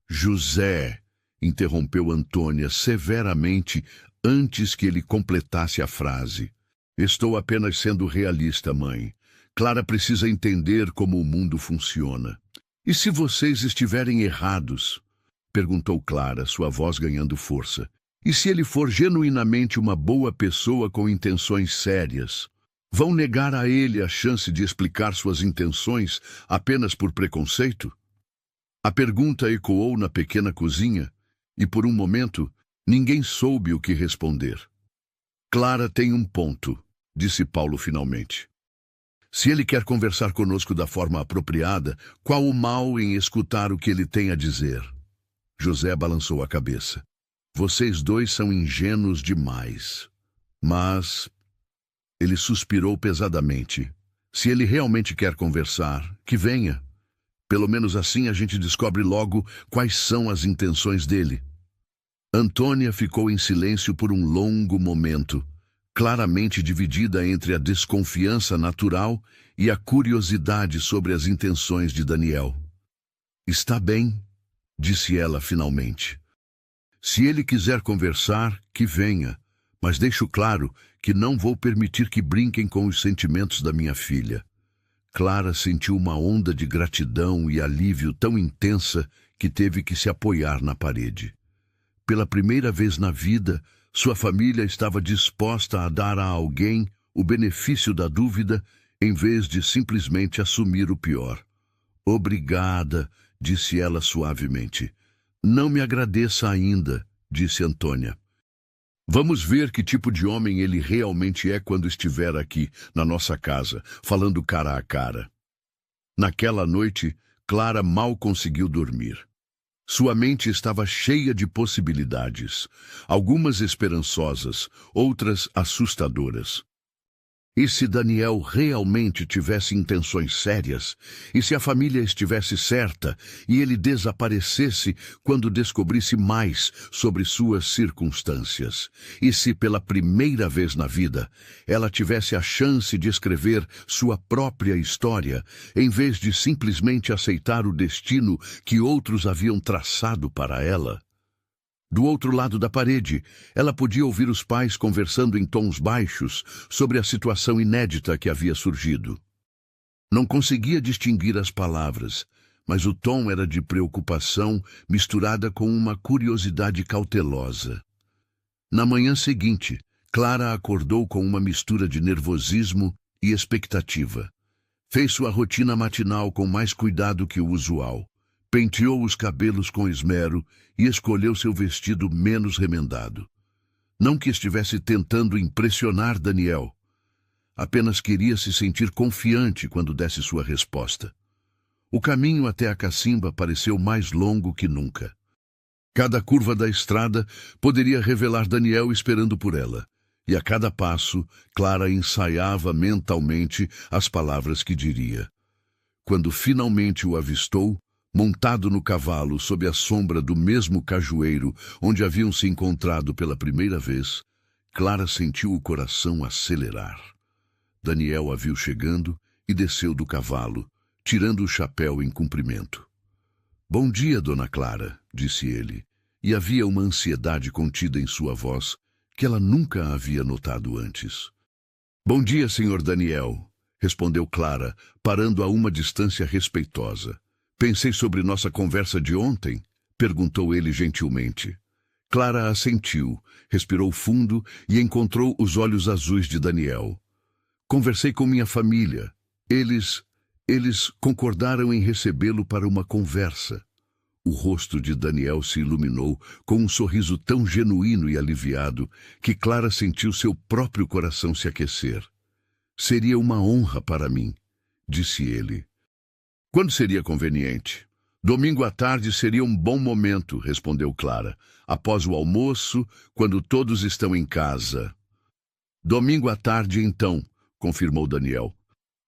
[SPEAKER 1] José, interrompeu Antônia severamente antes que ele completasse a frase. Estou apenas sendo realista, mãe. Clara precisa entender como o mundo funciona. E se vocês estiverem errados? Perguntou Clara, sua voz ganhando força. E se ele for genuinamente uma boa pessoa com intenções sérias? Vão negar a ele a chance de explicar suas intenções apenas por preconceito? A pergunta ecoou na pequena cozinha e, por um momento, ninguém soube o que responder. Clara tem um ponto, disse Paulo finalmente. Se ele quer conversar conosco da forma apropriada, qual o mal em escutar o que ele tem a dizer? José balançou a cabeça. Vocês dois são ingênuos demais. Mas... Ele suspirou pesadamente. Se ele realmente quer conversar, que venha. Pelo menos assim a gente descobre logo quais são as intenções dele. Antônia ficou em silêncio por um longo momento, claramente dividida entre a desconfiança natural e a curiosidade sobre as intenções de Daniel. Está bem, disse ela finalmente. Se ele quiser conversar, que venha, mas deixo claro que não vou permitir que brinquem com os sentimentos da minha filha. Clara sentiu uma onda de gratidão e alívio tão intensa que teve que se apoiar na parede. Pela primeira vez na vida, sua família estava disposta a dar a alguém o benefício da dúvida em vez de simplesmente assumir o pior. Obrigada, disse ela suavemente. Não me agradeça ainda, disse Antônia. Vamos ver que tipo de homem ele realmente é quando estiver aqui, na nossa casa, falando cara a cara. Naquela noite, Clara mal conseguiu dormir. Sua mente estava cheia de possibilidades, algumas esperançosas, outras assustadoras. E se Daniel realmente tivesse intenções sérias? E se a família estivesse certa e ele desaparecesse quando descobrisse mais sobre suas circunstâncias? E se pela primeira vez na vida ela tivesse a chance de escrever sua própria história, em vez de simplesmente aceitar o destino que outros haviam traçado para ela? Do outro lado da parede, ela podia ouvir os pais conversando em tons baixos sobre a situação inédita que havia surgido. Não conseguia distinguir as palavras, mas o tom era de preocupação misturada com uma curiosidade cautelosa. Na manhã seguinte, Clara acordou com uma mistura de nervosismo e expectativa. Fez sua rotina matinal com mais cuidado que o usual. Penteou os cabelos com esmero e escolheu seu vestido menos remendado. Não que estivesse tentando impressionar Daniel. Apenas queria se sentir confiante quando desse sua resposta. O caminho até a cacimba pareceu mais longo que nunca. Cada curva da estrada poderia revelar Daniel esperando por ela. E a cada passo, Clara ensaiava mentalmente as palavras que diria. Quando finalmente o avistou, montado no cavalo sob a sombra do mesmo cajueiro onde haviam se encontrado pela primeira vez, Clara sentiu o coração acelerar. Daniel a viu chegando e desceu do cavalo, tirando o chapéu em cumprimento. Bom dia, dona Clara, disse ele, e havia uma ansiedade contida em sua voz que ela nunca havia notado antes. Bom dia, senhor Daniel, respondeu Clara, parando a uma distância respeitosa. Pensei sobre nossa conversa de ontem, perguntou ele gentilmente. Clara assentiu, respirou fundo e encontrou os olhos azuis de Daniel. Conversei com minha família. Eles concordaram em recebê-lo para uma conversa. O rosto de Daniel se iluminou com um sorriso tão genuíno e aliviado que Clara sentiu seu próprio coração se aquecer. Seria uma honra para mim, disse ele. Quando seria conveniente? Domingo à tarde seria um bom momento, respondeu Clara. Após o almoço, quando todos estão em casa. Domingo à tarde, então, confirmou Daniel.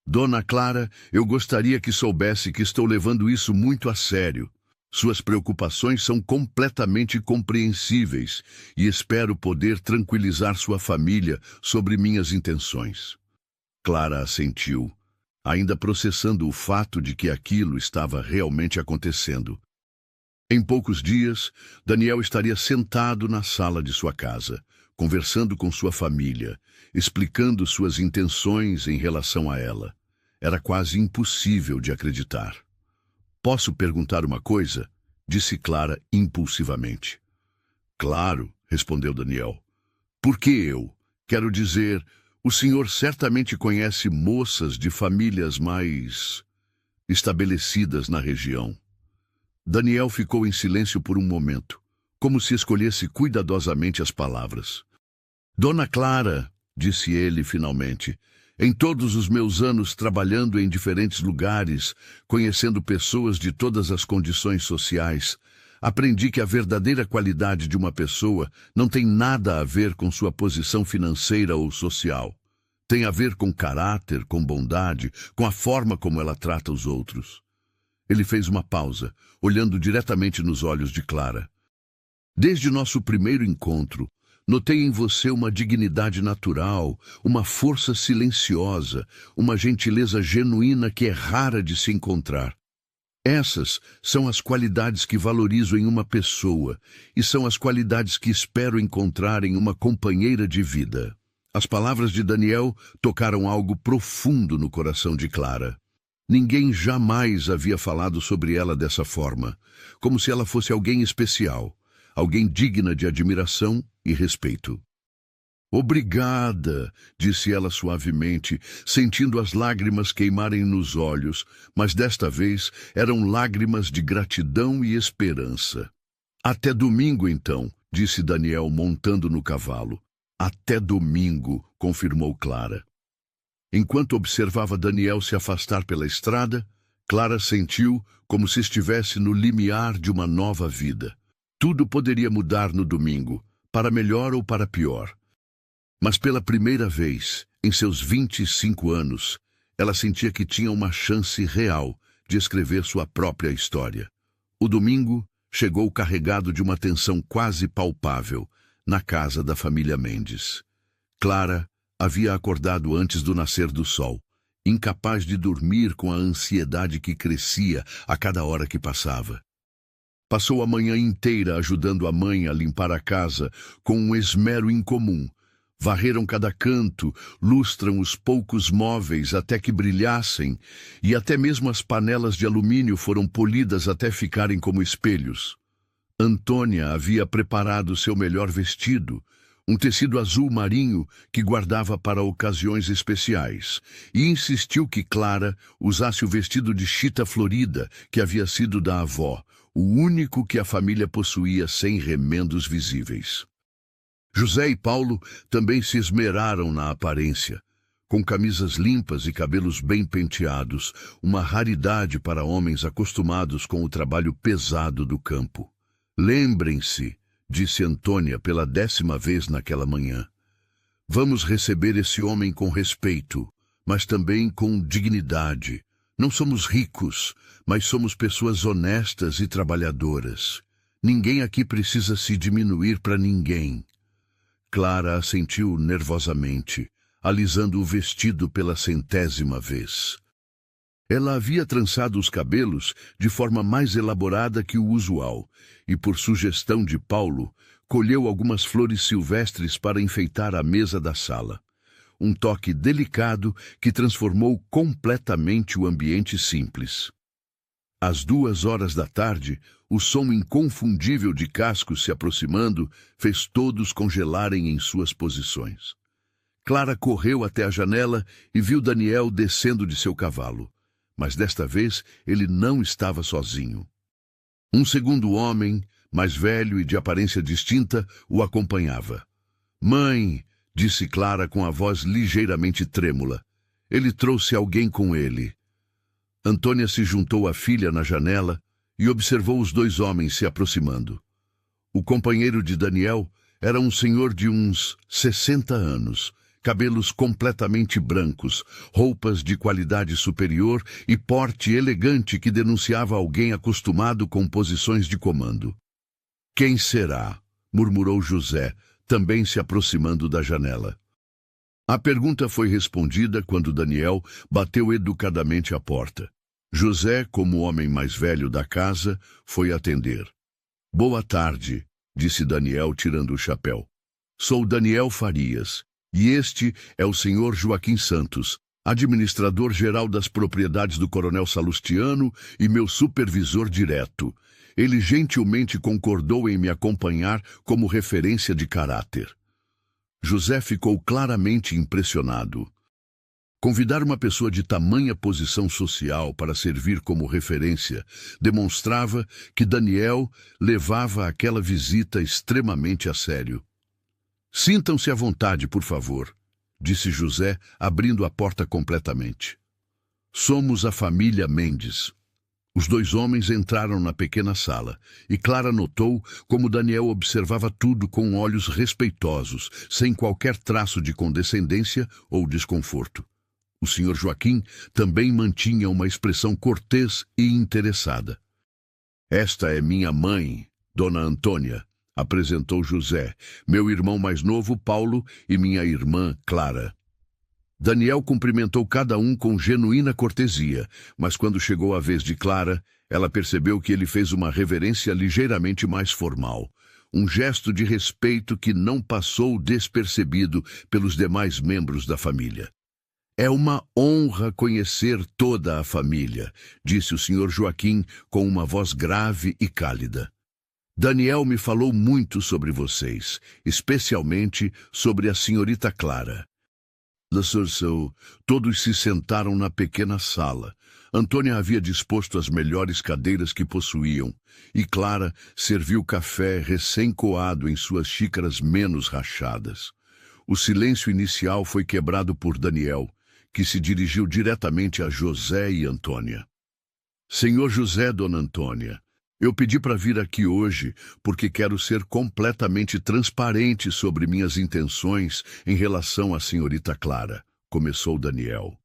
[SPEAKER 1] Dona Clara, eu gostaria que soubesse que estou levando isso muito a sério. Suas preocupações são completamente compreensíveis e espero poder tranquilizar sua família sobre minhas intenções. Clara assentiu, ainda processando o fato de que aquilo estava realmente acontecendo. Em poucos dias, Daniel estaria sentado na sala de sua casa, conversando com sua família, explicando suas intenções em relação a ela. Era quase impossível de acreditar. Posso perguntar uma coisa? Disse Clara impulsivamente. Claro, respondeu Daniel. Por que eu? Quero dizer, o senhor certamente conhece moças de famílias mais estabelecidas na região. Daniel ficou em silêncio por um momento, como se escolhesse cuidadosamente as palavras. Dona Clara, disse ele finalmente, em todos os meus anos trabalhando em diferentes lugares, conhecendo pessoas de todas as condições sociais, aprendi que a verdadeira qualidade de uma pessoa não tem nada a ver com sua posição financeira ou social. Tem a ver com caráter, com bondade, com a forma como ela trata os outros. Ele fez uma pausa, olhando diretamente nos olhos de Clara. Desde nosso primeiro encontro, notei em você uma dignidade natural, uma força silenciosa, uma gentileza genuína que é rara de se encontrar. Essas são as qualidades que valorizo em uma pessoa e são as qualidades que espero encontrar em uma companheira de vida. As palavras de Daniel tocaram algo profundo no coração de Clara. Ninguém jamais havia falado sobre ela dessa forma, como se ela fosse alguém especial, alguém digna de admiração e respeito. Obrigada, disse ela suavemente, sentindo as lágrimas queimarem nos olhos, mas desta vez eram lágrimas de gratidão e esperança. Até domingo, então, disse Daniel, montando no cavalo. Até domingo, confirmou Clara. Enquanto observava Daniel se afastar pela estrada, Clara sentiu como se estivesse no limiar de uma nova vida. Tudo poderia mudar no domingo, para melhor ou para pior. Mas pela primeira vez, em seus 25 anos, ela sentia que tinha uma chance real de escrever sua própria história. O domingo chegou carregado de uma tensão quase palpável na casa da família Mendes. Clara havia acordado antes do nascer do sol, incapaz de dormir com a ansiedade que crescia a cada hora que passava. Passou a manhã inteira ajudando a mãe a limpar a casa com um esmero incomum. Varreram cada canto, lustram os poucos móveis até que brilhassem, e até mesmo as panelas de alumínio foram polidas até ficarem como espelhos. Antônia havia preparado seu melhor vestido, um tecido azul marinho que guardava para ocasiões especiais, e insistiu que Clara usasse o vestido de chita florida que havia sido da avó, o único que a família possuía sem remendos visíveis. José e Paulo também se esmeraram na aparência, com camisas limpas e cabelos bem penteados, uma raridade para homens acostumados com o trabalho pesado do campo. Lembrem-se, disse Antônia pela 10ª vez naquela manhã. Vamos receber esse homem com respeito, mas também com dignidade. Não somos ricos, mas somos pessoas honestas e trabalhadoras. Ninguém aqui precisa se diminuir para ninguém. Clara assentiu nervosamente, alisando o vestido pela 100ª vez. Ela havia trançado os cabelos de forma mais elaborada que o usual, e por sugestão de Paulo, colheu algumas flores silvestres para enfeitar a mesa da sala. Um toque delicado que transformou completamente o ambiente simples. Às 2 horas da tarde, o som inconfundível de cascos se aproximando fez todos congelarem em suas posições. Clara correu até a janela e viu Daniel descendo de seu cavalo. Mas desta vez ele não estava sozinho. Um segundo homem, mais velho e de aparência distinta, o acompanhava. "Mãe", disse Clara com a voz ligeiramente trêmula. "Ele trouxe alguém com ele." Antônia se juntou à filha na janela e observou os dois homens se aproximando. O companheiro de Daniel era um senhor de uns 60 anos, cabelos completamente brancos, roupas de qualidade superior e porte elegante que denunciava alguém acostumado com posições de comando. "Quem será?", murmurou José, também se aproximando da janela. A pergunta foi respondida quando Daniel bateu educadamente à porta. José, como o homem mais velho da casa, foi atender. "Boa tarde", disse Daniel tirando o chapéu. "Sou Daniel Farias, e este é o senhor Joaquim Santos, administrador-geral das propriedades do Coronel Salustiano e meu supervisor direto. Ele gentilmente concordou em me acompanhar como referência de caráter." José ficou claramente impressionado. Convidar uma pessoa de tamanha posição social para servir como referência demonstrava que Daniel levava aquela visita extremamente a sério. "Sintam-se à vontade, por favor", disse José, abrindo a porta completamente. "Somos a família Mendes." Os dois homens entraram na pequena sala, e Clara notou como Daniel observava tudo com olhos respeitosos, sem qualquer traço de condescendência ou desconforto. O senhor Joaquim também mantinha uma expressão cortês e interessada. "Esta é minha mãe, Dona Antônia", apresentou José, "meu irmão mais novo, Paulo, e minha irmã, Clara." Daniel cumprimentou cada um com genuína cortesia, mas quando chegou a vez de Clara, ela percebeu que ele fez uma reverência ligeiramente mais formal, um gesto de respeito que não passou despercebido pelos demais membros da família. "É uma honra conhecer toda a família", disse o senhor Joaquim com uma voz grave e cálida. "Daniel me falou muito sobre vocês, especialmente sobre a senhorita Clara." Todos se sentaram na pequena sala. Antônia havia disposto as melhores cadeiras que possuíam, e Clara serviu café recém-coado em suas xícaras menos rachadas. O silêncio inicial foi quebrado por Daniel, que se dirigiu diretamente a José e Antônia. "Senhor José, Dona Antônia, eu pedi para vir aqui hoje porque quero ser completamente transparente sobre minhas intenções em relação à senhorita Clara", começou Daniel.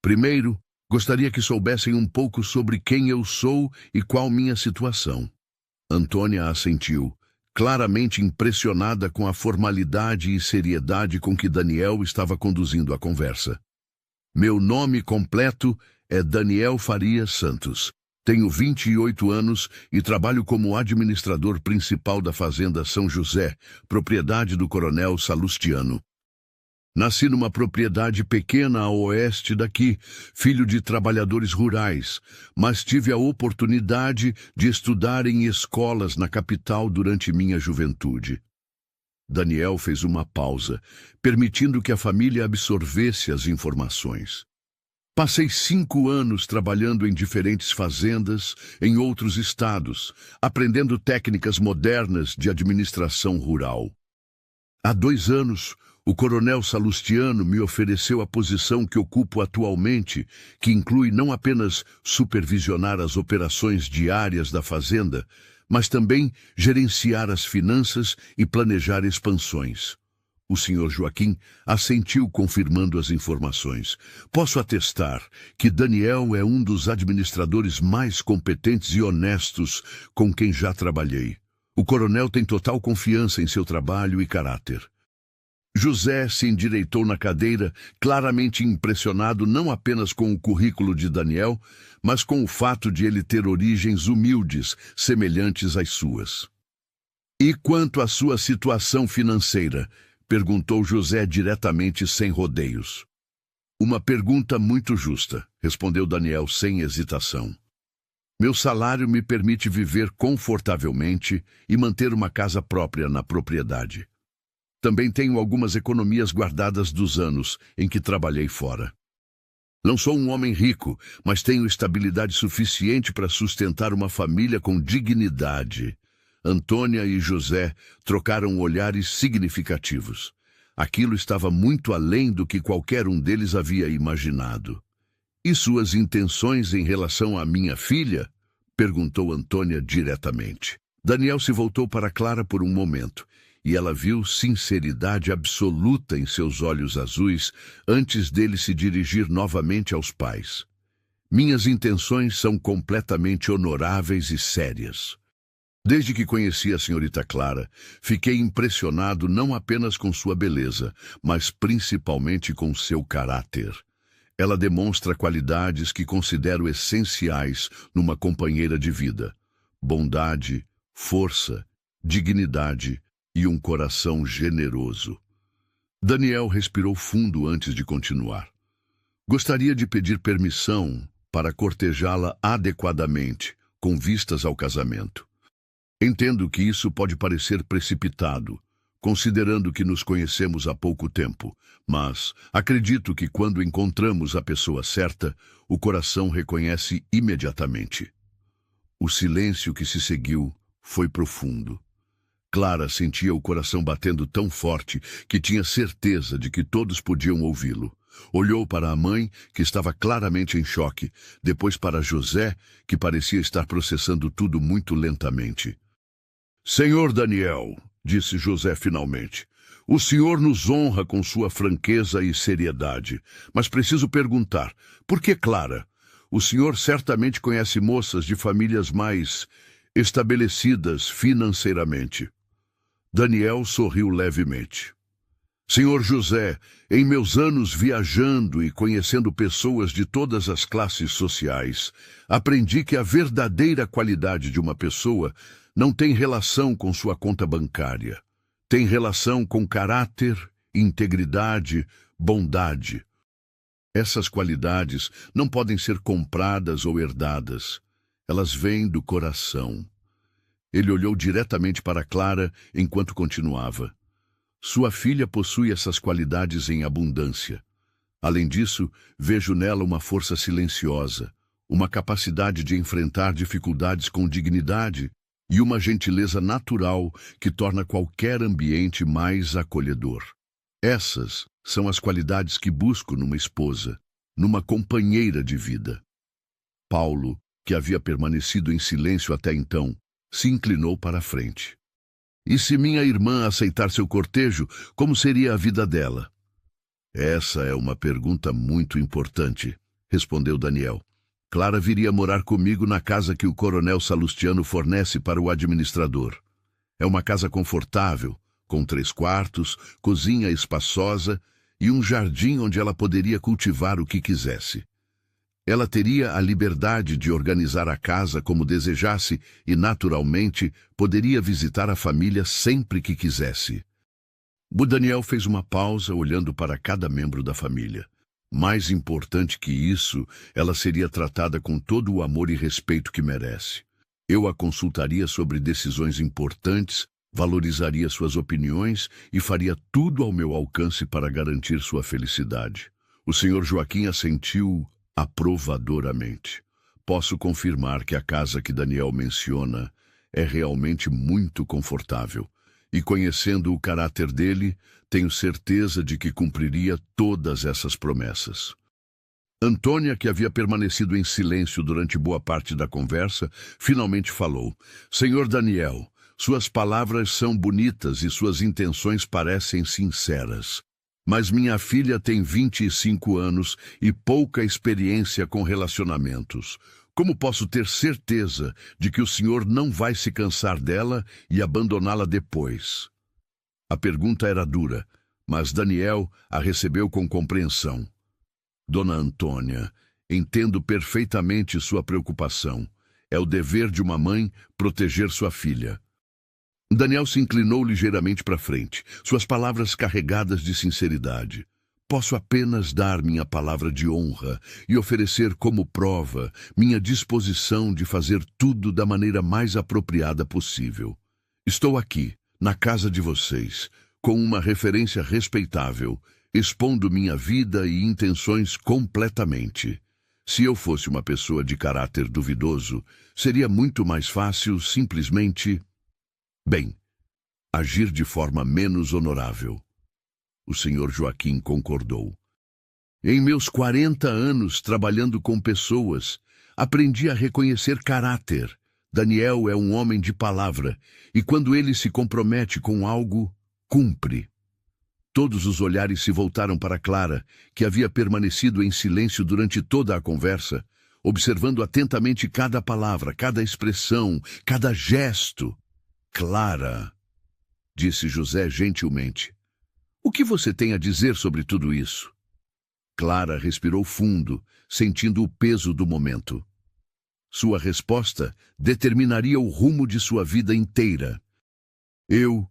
[SPEAKER 1] "Primeiro, gostaria que soubessem um pouco sobre quem eu sou e qual minha situação." Antônia assentiu, claramente impressionada com a formalidade e seriedade com que Daniel estava conduzindo a conversa. "Meu nome completo é Daniel Farias Santos. Tenho 28 anos e trabalho como administrador principal da Fazenda São José, propriedade do Coronel Salustiano. Nasci numa propriedade pequena a oeste daqui, filho de trabalhadores rurais, mas tive a oportunidade de estudar em escolas na capital durante minha juventude." Daniel fez uma pausa, permitindo que a família absorvesse as informações. "Passei 5 anos trabalhando em diferentes fazendas em outros estados, aprendendo técnicas modernas de administração rural. Há 2 anos, o Coronel Salustiano me ofereceu a posição que ocupo atualmente, que inclui não apenas supervisionar as operações diárias da fazenda, mas também gerenciar as finanças e planejar expansões." O senhor Joaquim assentiu, confirmando as informações. "Posso atestar que Daniel é um dos administradores mais competentes e honestos com quem já trabalhei. O coronel tem total confiança em seu trabalho e caráter." José se endireitou na cadeira, claramente impressionado não apenas com o currículo de Daniel, mas com o fato de ele ter origens humildes, semelhantes às suas. "E quanto à sua situação financeira?", perguntou José diretamente, sem rodeios. "Uma pergunta muito justa", respondeu Daniel sem hesitação. Meu salário me permite viver confortavelmente e manter uma casa própria na propriedade. Também tenho algumas economias guardadas dos anos em que trabalhei fora. Não sou um homem rico, mas tenho estabilidade suficiente para sustentar uma família com dignidade. Antônia e José trocaram olhares significativos. Aquilo estava muito além do que qualquer um deles havia imaginado. E suas intenções em relação à minha filha? Perguntou Antônia diretamente. Daniel se voltou para Clara por um momento, e ela viu sinceridade absoluta em seus olhos azuis antes dele se dirigir novamente aos pais. Minhas intenções são completamente honoráveis e sérias. Desde que conheci a senhorita Clara, fiquei impressionado não apenas com sua beleza, mas principalmente com seu caráter. Ela demonstra qualidades que considero essenciais numa companheira de vida: bondade, força, dignidade e um coração generoso. Daniel respirou fundo antes de continuar. Gostaria de pedir permissão para cortejá-la adequadamente, com vistas ao casamento. Entendo que isso pode parecer precipitado, considerando que nos conhecemos há pouco tempo, mas acredito que quando encontramos a pessoa certa, o coração reconhece imediatamente. O silêncio que se seguiu foi profundo. Clara sentia o coração batendo tão forte que tinha certeza de que todos podiam ouvi-lo. Olhou para a mãe, que estava claramente em choque, depois para José, que parecia estar processando tudo muito lentamente. Senhor Daniel, disse José finalmente, o senhor nos honra com sua franqueza e seriedade, mas preciso perguntar, por que Clara? O senhor certamente conhece moças de famílias mais estabelecidas financeiramente. Daniel sorriu levemente. Senhor José, em meus anos viajando e conhecendo pessoas de todas as classes sociais, aprendi que a verdadeira qualidade de uma pessoa não tem relação com sua conta bancária. Tem relação com caráter, integridade, bondade. Essas qualidades não podem ser compradas ou herdadas. Elas vêm do coração. Ele olhou diretamente para Clara enquanto continuava. Sua filha possui essas qualidades em abundância. Além disso, vejo nela uma força silenciosa, uma capacidade de enfrentar dificuldades com dignidade e uma gentileza natural que torna qualquer ambiente mais acolhedor. Essas são as qualidades que busco numa esposa, numa companheira de vida. Paulo, que havia permanecido em silêncio até então, se inclinou para a frente. E se minha irmã aceitar seu cortejo, como seria a vida dela? Essa é uma pergunta muito importante, respondeu Daniel. Clara viria morar comigo na casa que o coronel Salustiano fornece para o administrador. É uma casa confortável, com 3 quartos, cozinha espaçosa e um jardim onde ela poderia cultivar o que quisesse. Ela teria a liberdade de organizar a casa como desejasse e, naturalmente, poderia visitar a família sempre que quisesse. Daniel fez uma pausa, olhando para cada membro da família. Mais importante que isso, ela seria tratada com todo o amor e respeito que merece. Eu a consultaria sobre decisões importantes, valorizaria suas opiniões e faria tudo ao meu alcance para garantir sua felicidade. O senhor Joaquim assentiu aprovadoramente. Posso confirmar que a casa que Daniel menciona é realmente muito confortável. E conhecendo o caráter dele, tenho certeza de que cumpriria todas essas promessas. Antônia, que havia permanecido em silêncio durante boa parte da conversa, finalmente falou. Senhor Daniel, suas palavras são bonitas e suas intenções parecem sinceras. Mas minha filha tem 25 anos e pouca experiência com relacionamentos. Como posso ter certeza de que o senhor não vai se cansar dela e abandoná-la depois? A pergunta era dura, mas Daniel a recebeu com compreensão. Dona Antônia, entendo perfeitamente sua preocupação. É o dever de uma mãe proteger sua filha. Daniel se inclinou ligeiramente para frente, suas palavras carregadas de sinceridade. posso apenas dar minha palavra de honra e oferecer como prova minha disposição de fazer tudo da maneira mais apropriada possível. Estou aqui, na casa de vocês, com uma referência respeitável, expondo minha vida e intenções completamente. Se eu fosse uma pessoa de caráter duvidoso, seria muito mais fácil simplesmente, agir de forma menos honorável. O Sr. Joaquim concordou. Em meus 40 anos trabalhando com pessoas, aprendi a reconhecer caráter. Daniel é um homem de palavra, e quando ele se compromete com algo, cumpre. Todos os olhares se voltaram para Clara, que havia permanecido em silêncio durante toda a conversa, observando atentamente cada palavra, cada expressão, cada gesto. Clara, disse José gentilmente, o que você tem a dizer sobre tudo isso? Clara respirou fundo, sentindo o peso do momento. Sua resposta determinaria o rumo de sua vida inteira. Eu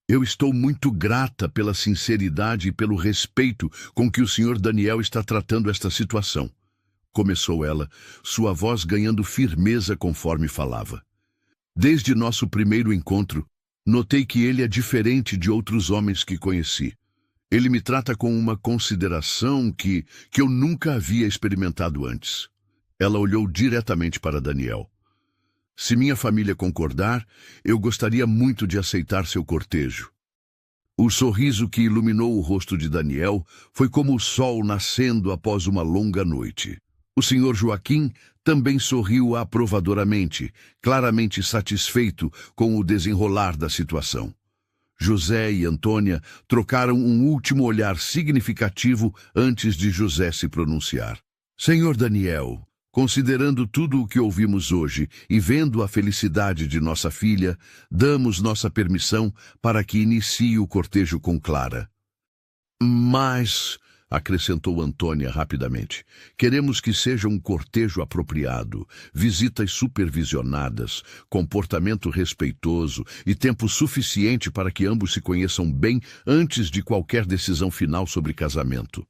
[SPEAKER 1] estou muito grata pela sinceridade e pelo respeito com que o Sr. Daniel está tratando esta situação. Começou ela, sua voz ganhando firmeza conforme falava. Desde nosso primeiro encontro, notei que ele é diferente de outros homens que conheci. Ele me trata com uma consideração que eu nunca havia experimentado antes. Ela olhou diretamente para Daniel. Se minha família concordar, eu gostaria muito de aceitar seu cortejo. O sorriso que iluminou o rosto de Daniel foi como o sol nascendo após uma longa noite. O Sr. Joaquim também sorriu aprovadoramente, claramente satisfeito com o desenrolar da situação. José e Antônia trocaram um último olhar significativo antes de José se pronunciar. Senhor Daniel, considerando tudo o que ouvimos hoje e vendo a felicidade de nossa filha, damos nossa permissão para que inicie o cortejo com Clara. Mas, acrescentou Antônia rapidamente, queremos que seja um cortejo apropriado, visitas supervisionadas, comportamento respeitoso e tempo suficiente para que ambos se conheçam bem antes de qualquer decisão final sobre casamento.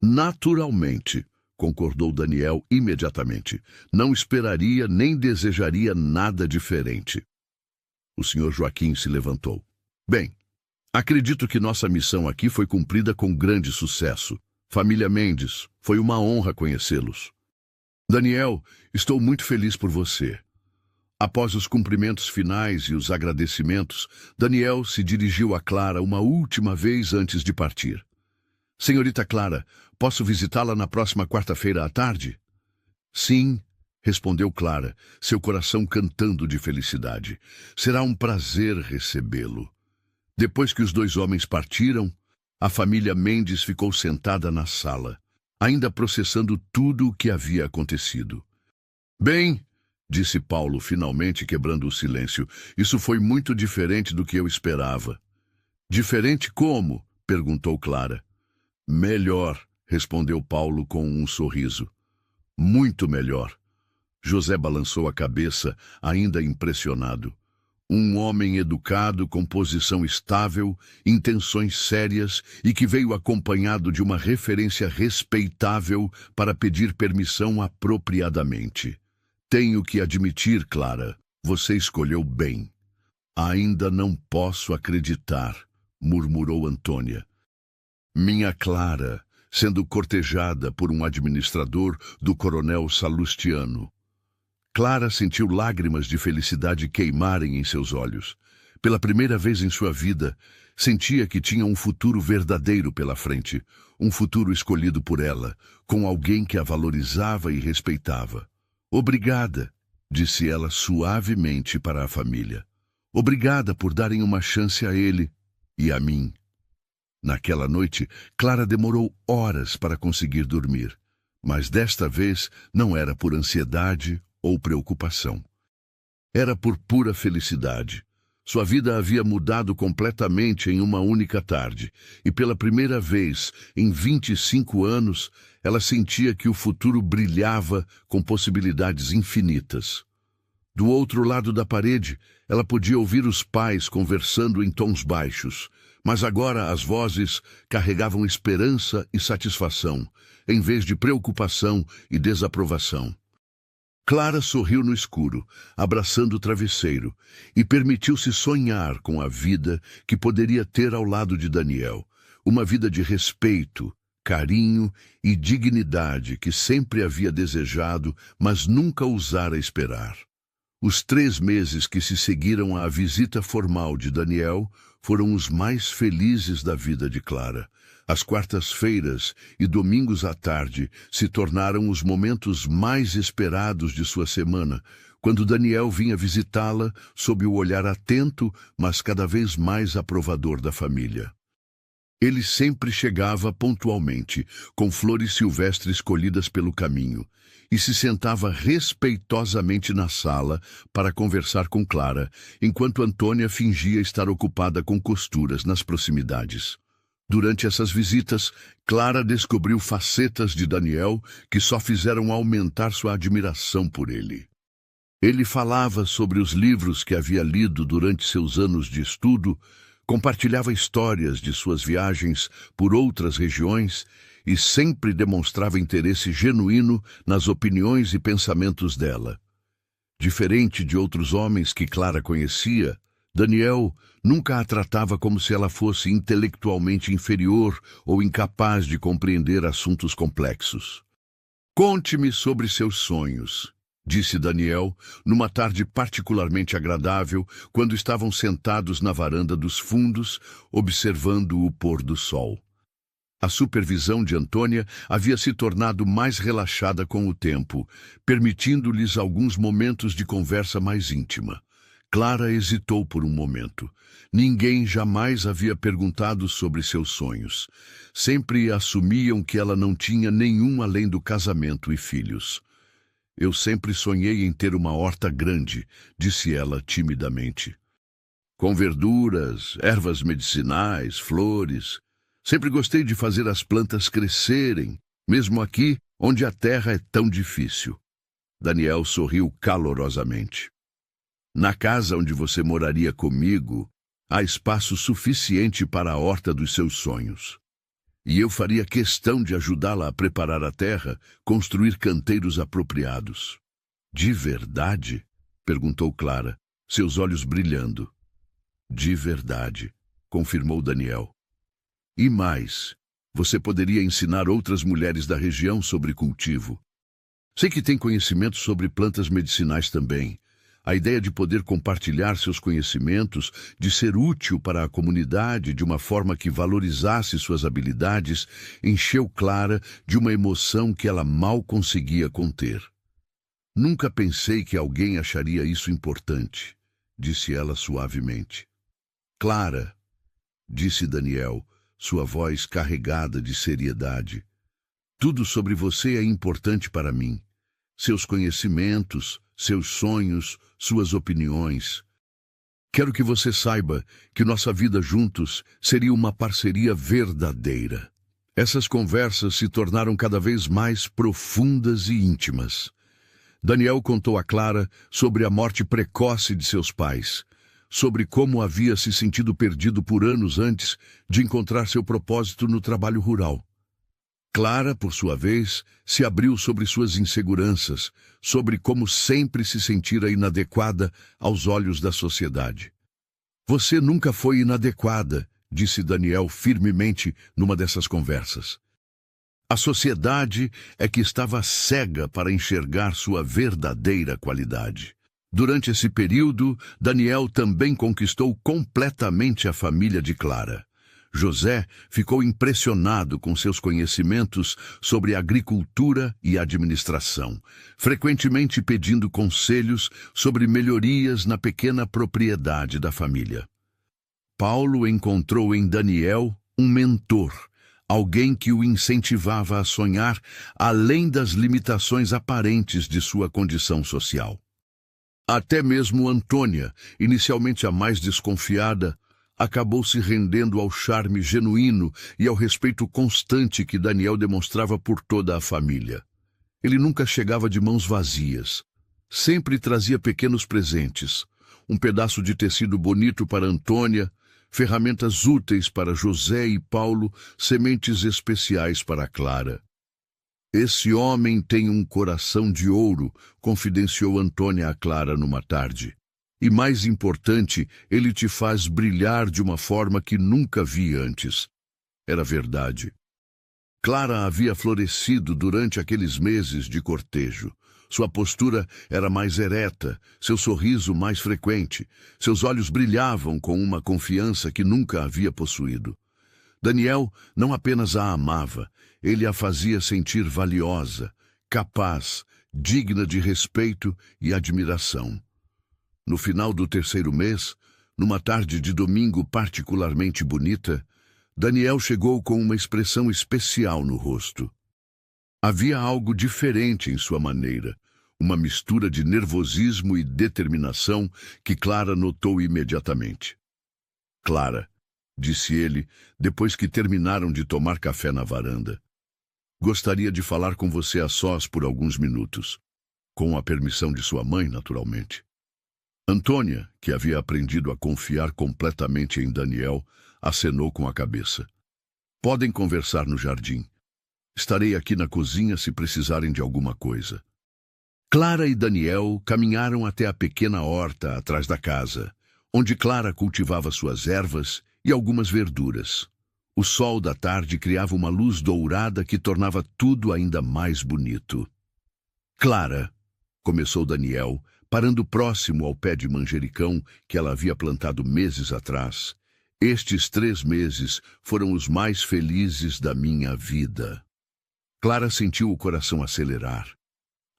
[SPEAKER 1] Naturalmente, concordou Daniel imediatamente. Não esperaria nem desejaria nada diferente. O Sr. Joaquim se levantou. Bem, acredito que nossa missão aqui foi cumprida com grande sucesso. Família Mendes, foi uma honra conhecê-los. Daniel, estou muito feliz por você. Após os cumprimentos finais e os agradecimentos, Daniel se dirigiu a Clara uma última vez antes de partir. Senhorita Clara, posso visitá-la na próxima quarta-feira à tarde? Sim, respondeu Clara, seu coração cantando de felicidade. Será um prazer recebê-lo. Depois que os dois homens partiram, a família Mendes ficou sentada na sala, ainda processando tudo o que havia acontecido. Bem, disse Paulo, finalmente quebrando o silêncio, isso foi muito diferente do que eu esperava. Diferente como? Perguntou Clara. Melhor, respondeu Paulo com um sorriso. Muito melhor. José balançou a cabeça, ainda impressionado. Um homem educado, com posição estável, intenções sérias e que veio acompanhado de uma referência respeitável para pedir permissão apropriadamente. Tenho que admitir, Clara, você escolheu bem. Ainda não posso acreditar, murmurou Antônia. Minha Clara, sendo cortejada por um administrador do coronel Salustiano. Clara sentiu lágrimas de felicidade queimarem em seus olhos. Pela primeira vez em sua vida, sentia que tinha um futuro verdadeiro pela frente, um futuro escolhido por ela, com alguém que a valorizava e respeitava. Obrigada, disse ela suavemente para a família. Obrigada por darem uma chance a ele e a mim. Naquela noite, Clara demorou horas para conseguir dormir, mas desta vez não era por ansiedade ou preocupação. Era por pura felicidade. Sua vida havia mudado completamente em uma única tarde, e pela primeira vez em 25 anos, ela sentia que o futuro brilhava com possibilidades infinitas. Do outro lado da parede, ela podia ouvir os pais conversando em tons baixos, Mas agora as vozes carregavam esperança e satisfação, em vez de preocupação e desaprovação. Clara sorriu no escuro, abraçando o travesseiro, e permitiu-se sonhar com a vida que poderia ter ao lado de Daniel, uma vida de respeito, carinho e dignidade que sempre havia desejado, mas nunca ousara esperar. Os 3 meses que se seguiram à visita formal de Daniel foram os mais felizes da vida de Clara. As quartas-feiras e domingos à tarde se tornaram os momentos mais esperados de sua semana, quando Daniel vinha visitá-la sob o olhar atento, mas cada vez mais aprovador da família. Ele sempre chegava pontualmente, com flores silvestres colhidas pelo caminho, e se sentava respeitosamente na sala para conversar com Clara, enquanto Antônia fingia estar ocupada com costuras nas proximidades. Durante essas visitas, Clara descobriu facetas de Daniel que só fizeram aumentar sua admiração por ele. Ele falava sobre os livros que havia lido durante seus anos de estudo, compartilhava histórias de suas viagens por outras regiões e sempre demonstrava interesse genuíno nas opiniões e pensamentos dela. Diferente de outros homens que Clara conhecia, Daniel nunca a tratava como se ela fosse intelectualmente inferior ou incapaz de compreender assuntos complexos. "Conte-me sobre seus sonhos", disse Daniel, numa tarde particularmente agradável, quando estavam sentados na varanda dos fundos, observando o pôr do sol. A supervisão de Antônia havia se tornado mais relaxada com o tempo, permitindo-lhes alguns momentos de conversa mais íntima. Clara hesitou por um momento. Ninguém jamais havia perguntado sobre seus sonhos. Sempre assumiam que ela não tinha nenhum além do casamento e filhos. "Eu sempre sonhei em ter uma horta grande", disse ela timidamente. "Com verduras, ervas medicinais, flores. Sempre gostei de fazer as plantas crescerem, mesmo aqui, onde a terra é tão difícil." Daniel sorriu calorosamente. "Na casa onde você moraria comigo, há espaço suficiente para a horta dos seus sonhos. E eu faria questão de ajudá-la a preparar a terra, construir canteiros apropriados." "De verdade?" perguntou Clara, seus olhos brilhando. "De verdade", confirmou Daniel. "E mais, você poderia ensinar outras mulheres da região sobre cultivo. Sei que tem conhecimento sobre plantas medicinais também. A ideia de poder compartilhar seus conhecimentos, de ser útil para a comunidade de uma forma que valorizasse suas habilidades, encheu Clara de uma emoção que ela mal conseguia conter. "Nunca pensei que alguém acharia isso importante", disse ela suavemente. "Clara", disse Daniel, sua voz carregada de seriedade, "tudo sobre você é importante para mim. Seus conhecimentos, seus sonhos, suas opiniões. Quero que você saiba que nossa vida juntos seria uma parceria verdadeira." Essas conversas se tornaram cada vez mais profundas e íntimas. Daniel contou a Clara sobre a morte precoce de seus pais, sobre como havia se sentido perdido por anos antes de encontrar seu propósito no trabalho rural. Clara, por sua vez, se abriu sobre suas inseguranças, sobre como sempre se sentira inadequada aos olhos da sociedade. "Você nunca foi inadequada", disse Daniel firmemente numa dessas conversas. A sociedade é que estava cega para enxergar sua verdadeira qualidade. Durante esse período, Daniel também conquistou completamente a família de Clara. José ficou impressionado com seus conhecimentos sobre agricultura e administração, frequentemente pedindo conselhos sobre melhorias na pequena propriedade da família. Paulo encontrou em Daniel um mentor, alguém que o incentivava a sonhar além das limitações aparentes de sua condição social. Até mesmo Antônia, inicialmente a mais desconfiada, acabou se rendendo ao charme genuíno e ao respeito constante que Daniel demonstrava por toda a família. Ele nunca chegava de mãos vazias. Sempre trazia pequenos presentes, um pedaço de tecido bonito para Antônia, ferramentas úteis para José e Paulo, sementes especiais para Clara. Esse homem tem um coração de ouro, confidenciou Antônia a Clara numa tarde. E mais importante, ele te faz brilhar de uma forma que nunca vi antes. Era verdade. Clara havia florescido durante aqueles meses de cortejo. Sua postura era mais ereta, seu sorriso mais frequente, seus olhos brilhavam com uma confiança que nunca havia possuído. Daniel não apenas a amava, ele a fazia sentir valiosa, capaz, digna de respeito e admiração. No final do terceiro mês, numa tarde de domingo particularmente bonita, Daniel chegou com uma expressão especial no rosto. Havia algo diferente em sua maneira, uma mistura de nervosismo e determinação que Clara notou imediatamente. Clara, disse ele, depois que terminaram de tomar café na varanda. Gostaria de falar com você a sós por alguns minutos. Com a permissão de sua mãe, naturalmente. Antônia, que havia aprendido a confiar completamente em Daniel, acenou com a cabeça. Podem conversar no jardim. Estarei aqui na cozinha se precisarem de alguma coisa. Clara e Daniel caminharam até a pequena horta atrás da casa, onde Clara cultivava suas ervas e algumas verduras. O sol da tarde criava uma luz dourada que tornava tudo ainda mais bonito. Clara, começou Daniel, parando próximo ao pé de manjericão que ela havia plantado meses atrás. Estes 3 meses foram os mais felizes da minha vida. Clara sentiu o coração acelerar.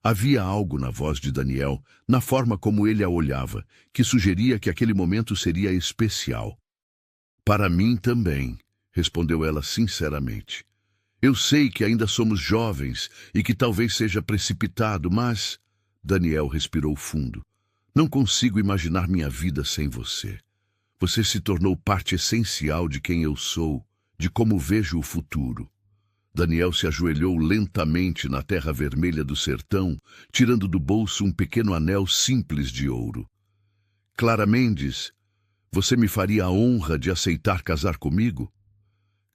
[SPEAKER 1] Havia algo na voz de Daniel, na forma como ele a olhava, que sugeria que aquele momento seria especial. Para mim também, respondeu ela sinceramente. Eu sei que ainda somos jovens e que talvez seja precipitado, mas... Daniel respirou fundo. Não consigo imaginar minha vida sem você. Você se tornou parte essencial de quem eu sou, de como vejo o futuro. Daniel se ajoelhou lentamente na terra vermelha do sertão, tirando do bolso um pequeno anel simples de ouro. Clara Mendes, você me faria a honra de aceitar casar comigo?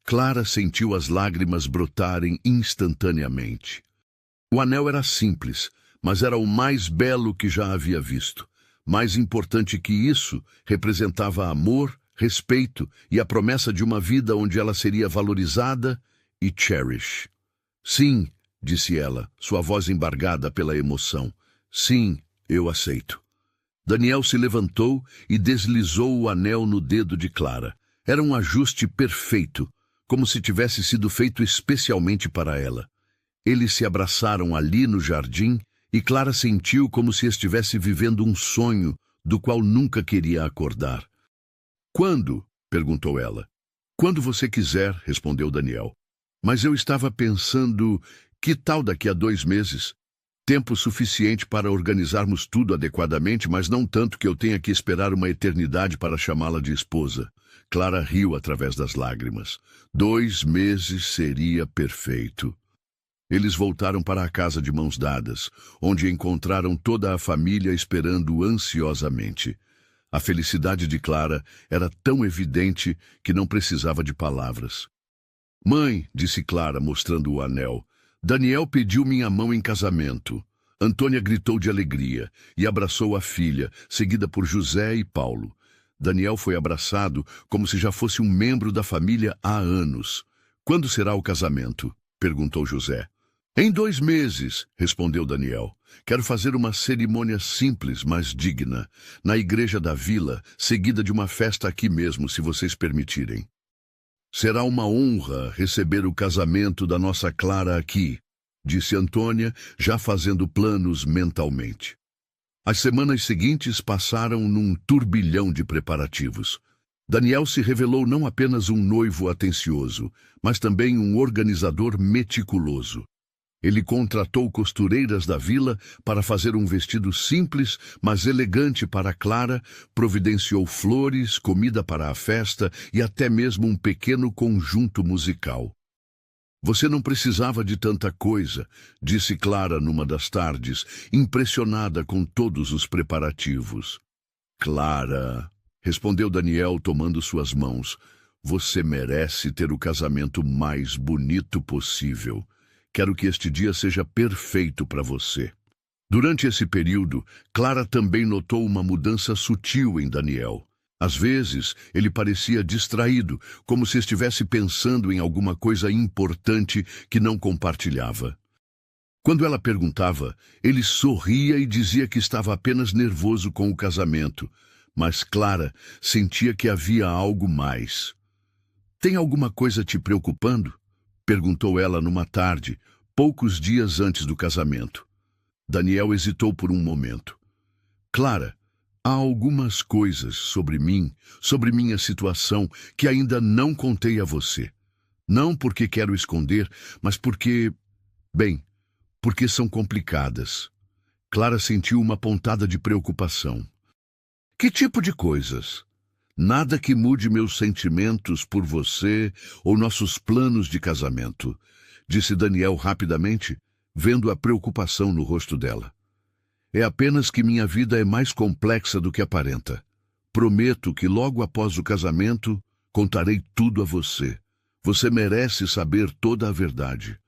[SPEAKER 1] Clara sentiu as lágrimas brotarem instantaneamente. O anel era simples, mas era o mais belo que já havia visto. Mais importante que isso, representava amor, respeito e a promessa de uma vida onde ela seria valorizada e cherish. Sim, disse ela, sua voz embargada pela emoção. Sim, eu aceito. Daniel se levantou e deslizou o anel no dedo de Clara. Era um ajuste perfeito, como se tivesse sido feito especialmente para ela. Eles se abraçaram ali no jardim e Clara sentiu como se estivesse vivendo um sonho do qual nunca queria acordar. Quando? Perguntou ela. Quando você quiser, respondeu Daniel. Mas eu estava pensando, que tal daqui a 2 meses? Tempo suficiente para organizarmos tudo adequadamente, mas não tanto que eu tenha que esperar uma eternidade para chamá-la de esposa. Clara riu através das lágrimas. 2 meses seria perfeito. Eles voltaram para a casa de mãos dadas, onde encontraram toda a família esperando ansiosamente. A felicidade de Clara era tão evidente que não precisava de palavras. Mãe, disse Clara, mostrando o anel, Daniel pediu minha mão em casamento. Antônia gritou de alegria e abraçou a filha, seguida por José e Paulo. Daniel foi abraçado como se já fosse um membro da família há anos. Quando será o casamento? Perguntou José. Em 2 meses, respondeu Daniel. Quero fazer uma cerimônia simples, mas digna, na igreja da vila, seguida de uma festa aqui mesmo, se vocês permitirem. Será uma honra receber o casamento da nossa Clara aqui, disse Antônia, já fazendo planos mentalmente. As semanas seguintes passaram num turbilhão de preparativos. Daniel se revelou não apenas um noivo atencioso, mas também um organizador meticuloso. Ele contratou costureiras da vila para fazer um vestido simples, mas elegante para Clara, providenciou flores, comida para a festa e até mesmo um pequeno conjunto musical. Você não precisava de tanta coisa, disse Clara numa das tardes, impressionada com todos os preparativos. Clara, respondeu Daniel, tomando suas mãos. Você merece ter o casamento mais bonito possível. Quero que este dia seja perfeito para você. Durante esse período, Clara também notou uma mudança sutil em Daniel. Às vezes, ele parecia distraído, como se estivesse pensando em alguma coisa importante que não compartilhava. Quando ela perguntava, ele sorria e dizia que estava apenas nervoso com o casamento, mas Clara sentia que havia algo mais. Tem alguma coisa te preocupando? Perguntou ela numa tarde, poucos dias antes do casamento. Daniel hesitou por um momento. Clara, há algumas coisas sobre mim, sobre minha situação, que ainda não contei a você. Não porque quero esconder, mas porque, bem, porque são complicadas. Clara sentiu uma pontada de preocupação. Que tipo de coisas? Nada que mude meus sentimentos por você ou nossos planos de casamento, disse Daniel rapidamente, vendo a preocupação no rosto dela. É apenas que minha vida é mais complexa do que aparenta. Prometo que logo após o casamento, contarei tudo a você. Você merece saber toda a verdade.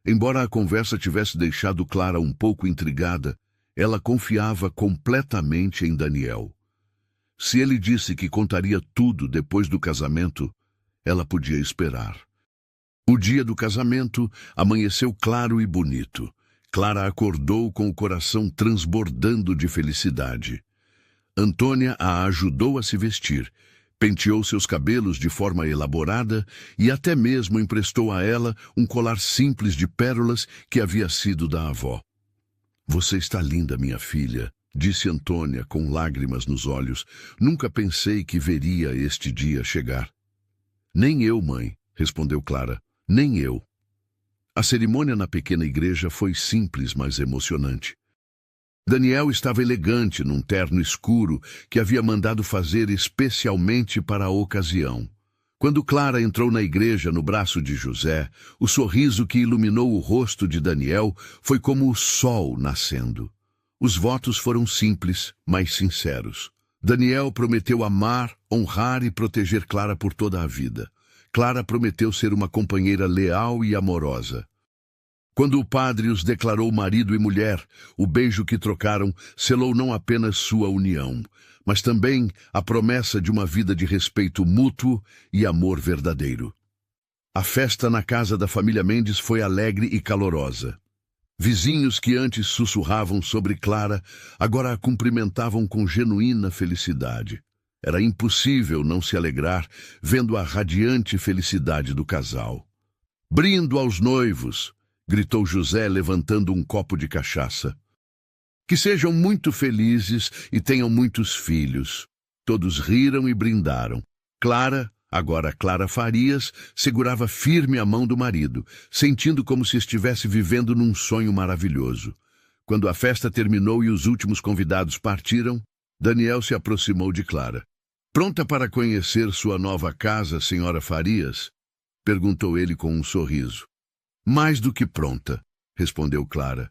[SPEAKER 1] Embora a conversa tivesse deixado Clara um pouco intrigada, ela confiava completamente em Daniel. Se ele disse que contaria tudo depois do casamento, ela podia esperar. O dia do casamento amanheceu claro e bonito. Clara acordou com o coração transbordando de felicidade. Antônia a ajudou a se vestir, penteou seus cabelos de forma elaborada e até mesmo emprestou a ela um colar simples de pérolas que havia sido da avó. Você está linda, minha filha, disse Antônia com lágrimas nos olhos. Nunca pensei que veria este dia chegar. Nem eu, mãe, respondeu Clara. Nem eu. A cerimônia na pequena igreja foi simples, mas emocionante. Daniel estava elegante num terno escuro que havia mandado fazer especialmente para a ocasião. Quando Clara entrou na igreja no braço de José, o sorriso que iluminou o rosto de Daniel foi como o sol nascendo. Os votos foram simples, mas sinceros. Daniel prometeu amar, honrar e proteger Clara por toda a vida. Clara prometeu ser uma companheira leal e amorosa. Quando o padre os declarou marido e mulher, o beijo que trocaram selou não apenas sua união, mas também a promessa de uma vida de respeito mútuo e amor verdadeiro. A festa na casa da família Mendes foi alegre e calorosa. Vizinhos que antes sussurravam sobre Clara, agora a cumprimentavam com genuína felicidade. Era impossível não se alegrar vendo a radiante felicidade do casal. Brindo aos noivos, gritou José levantando um copo de cachaça. Que sejam muito felizes e tenham muitos filhos. Todos riram e brindaram. Clara, agora Clara Farias, segurava firme a mão do marido, sentindo como se estivesse vivendo num sonho maravilhoso. Quando a festa terminou e os últimos convidados partiram, Daniel se aproximou de Clara. Pronta para conhecer sua nova casa, senhora Farias? Perguntou ele com um sorriso. Mais do que pronta, respondeu Clara.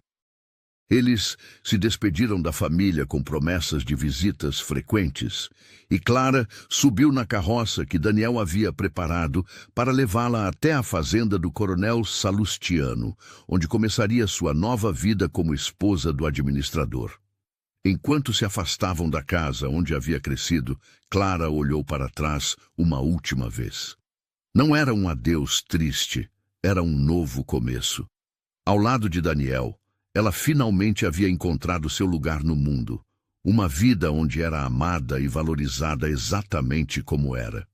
[SPEAKER 1] Eles se despediram da família com promessas de visitas frequentes, e Clara subiu na carroça que Daniel havia preparado para levá-la até a fazenda do coronel Salustiano, onde começaria sua nova vida como esposa do administrador. Enquanto se afastavam da casa onde havia crescido, Clara olhou para trás uma última vez. Não era um adeus triste, era um novo começo. Ao lado de Daniel, ela finalmente havia encontrado seu lugar no mundo, uma vida onde era amada e valorizada exatamente como era.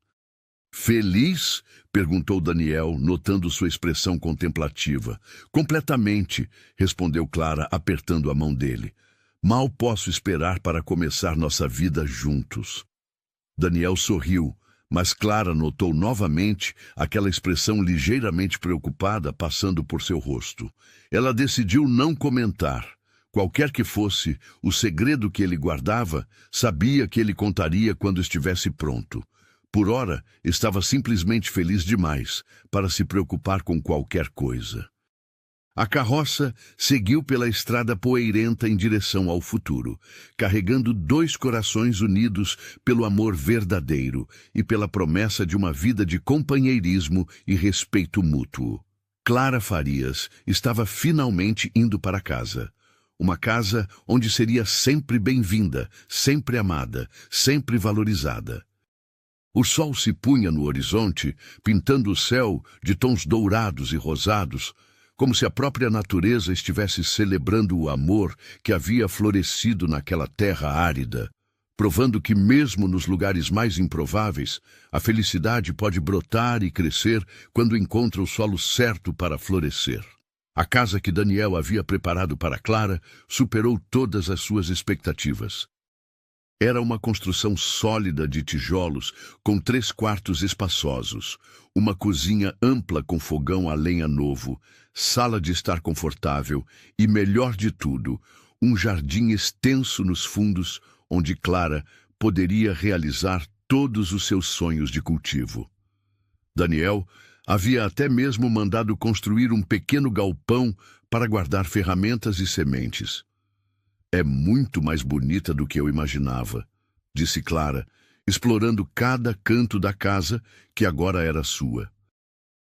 [SPEAKER 1] Feliz? Perguntou Daniel, notando sua expressão contemplativa. Completamente, respondeu Clara, apertando a mão dele. Mal posso esperar para começar nossa vida juntos. Daniel sorriu, mas Clara notou novamente aquela expressão ligeiramente preocupada passando por seu rosto. Ela decidiu não comentar. Qualquer que fosse o segredo que ele guardava, sabia que ele contaria quando estivesse pronto. Por ora, estava simplesmente feliz demais para se preocupar com qualquer coisa. A carroça seguiu pela estrada poeirenta em direção ao futuro, carregando dois corações unidos pelo amor verdadeiro e pela promessa de uma vida de companheirismo e respeito mútuo. Clara Farias estava finalmente indo para casa. Uma casa onde seria sempre bem-vinda, sempre amada, sempre valorizada. O sol se punha no horizonte, pintando o céu de tons dourados e rosados, como se a própria natureza estivesse celebrando o amor que havia florescido naquela terra árida, provando que mesmo nos lugares mais improváveis, a felicidade pode brotar e crescer quando encontra o solo certo para florescer. A casa que Daniel havia preparado para Clara superou todas as suas expectativas. Era uma construção sólida de tijolos, com 3 quartos espaçosos, uma cozinha ampla com fogão a lenha novo, sala de estar confortável e, melhor de tudo, um jardim extenso nos fundos, onde Clara poderia realizar todos os seus sonhos de cultivo. Daniel havia até mesmo mandado construir um pequeno galpão para guardar ferramentas e sementes. É muito mais bonita do que eu imaginava, disse Clara, explorando cada canto da casa que agora era sua.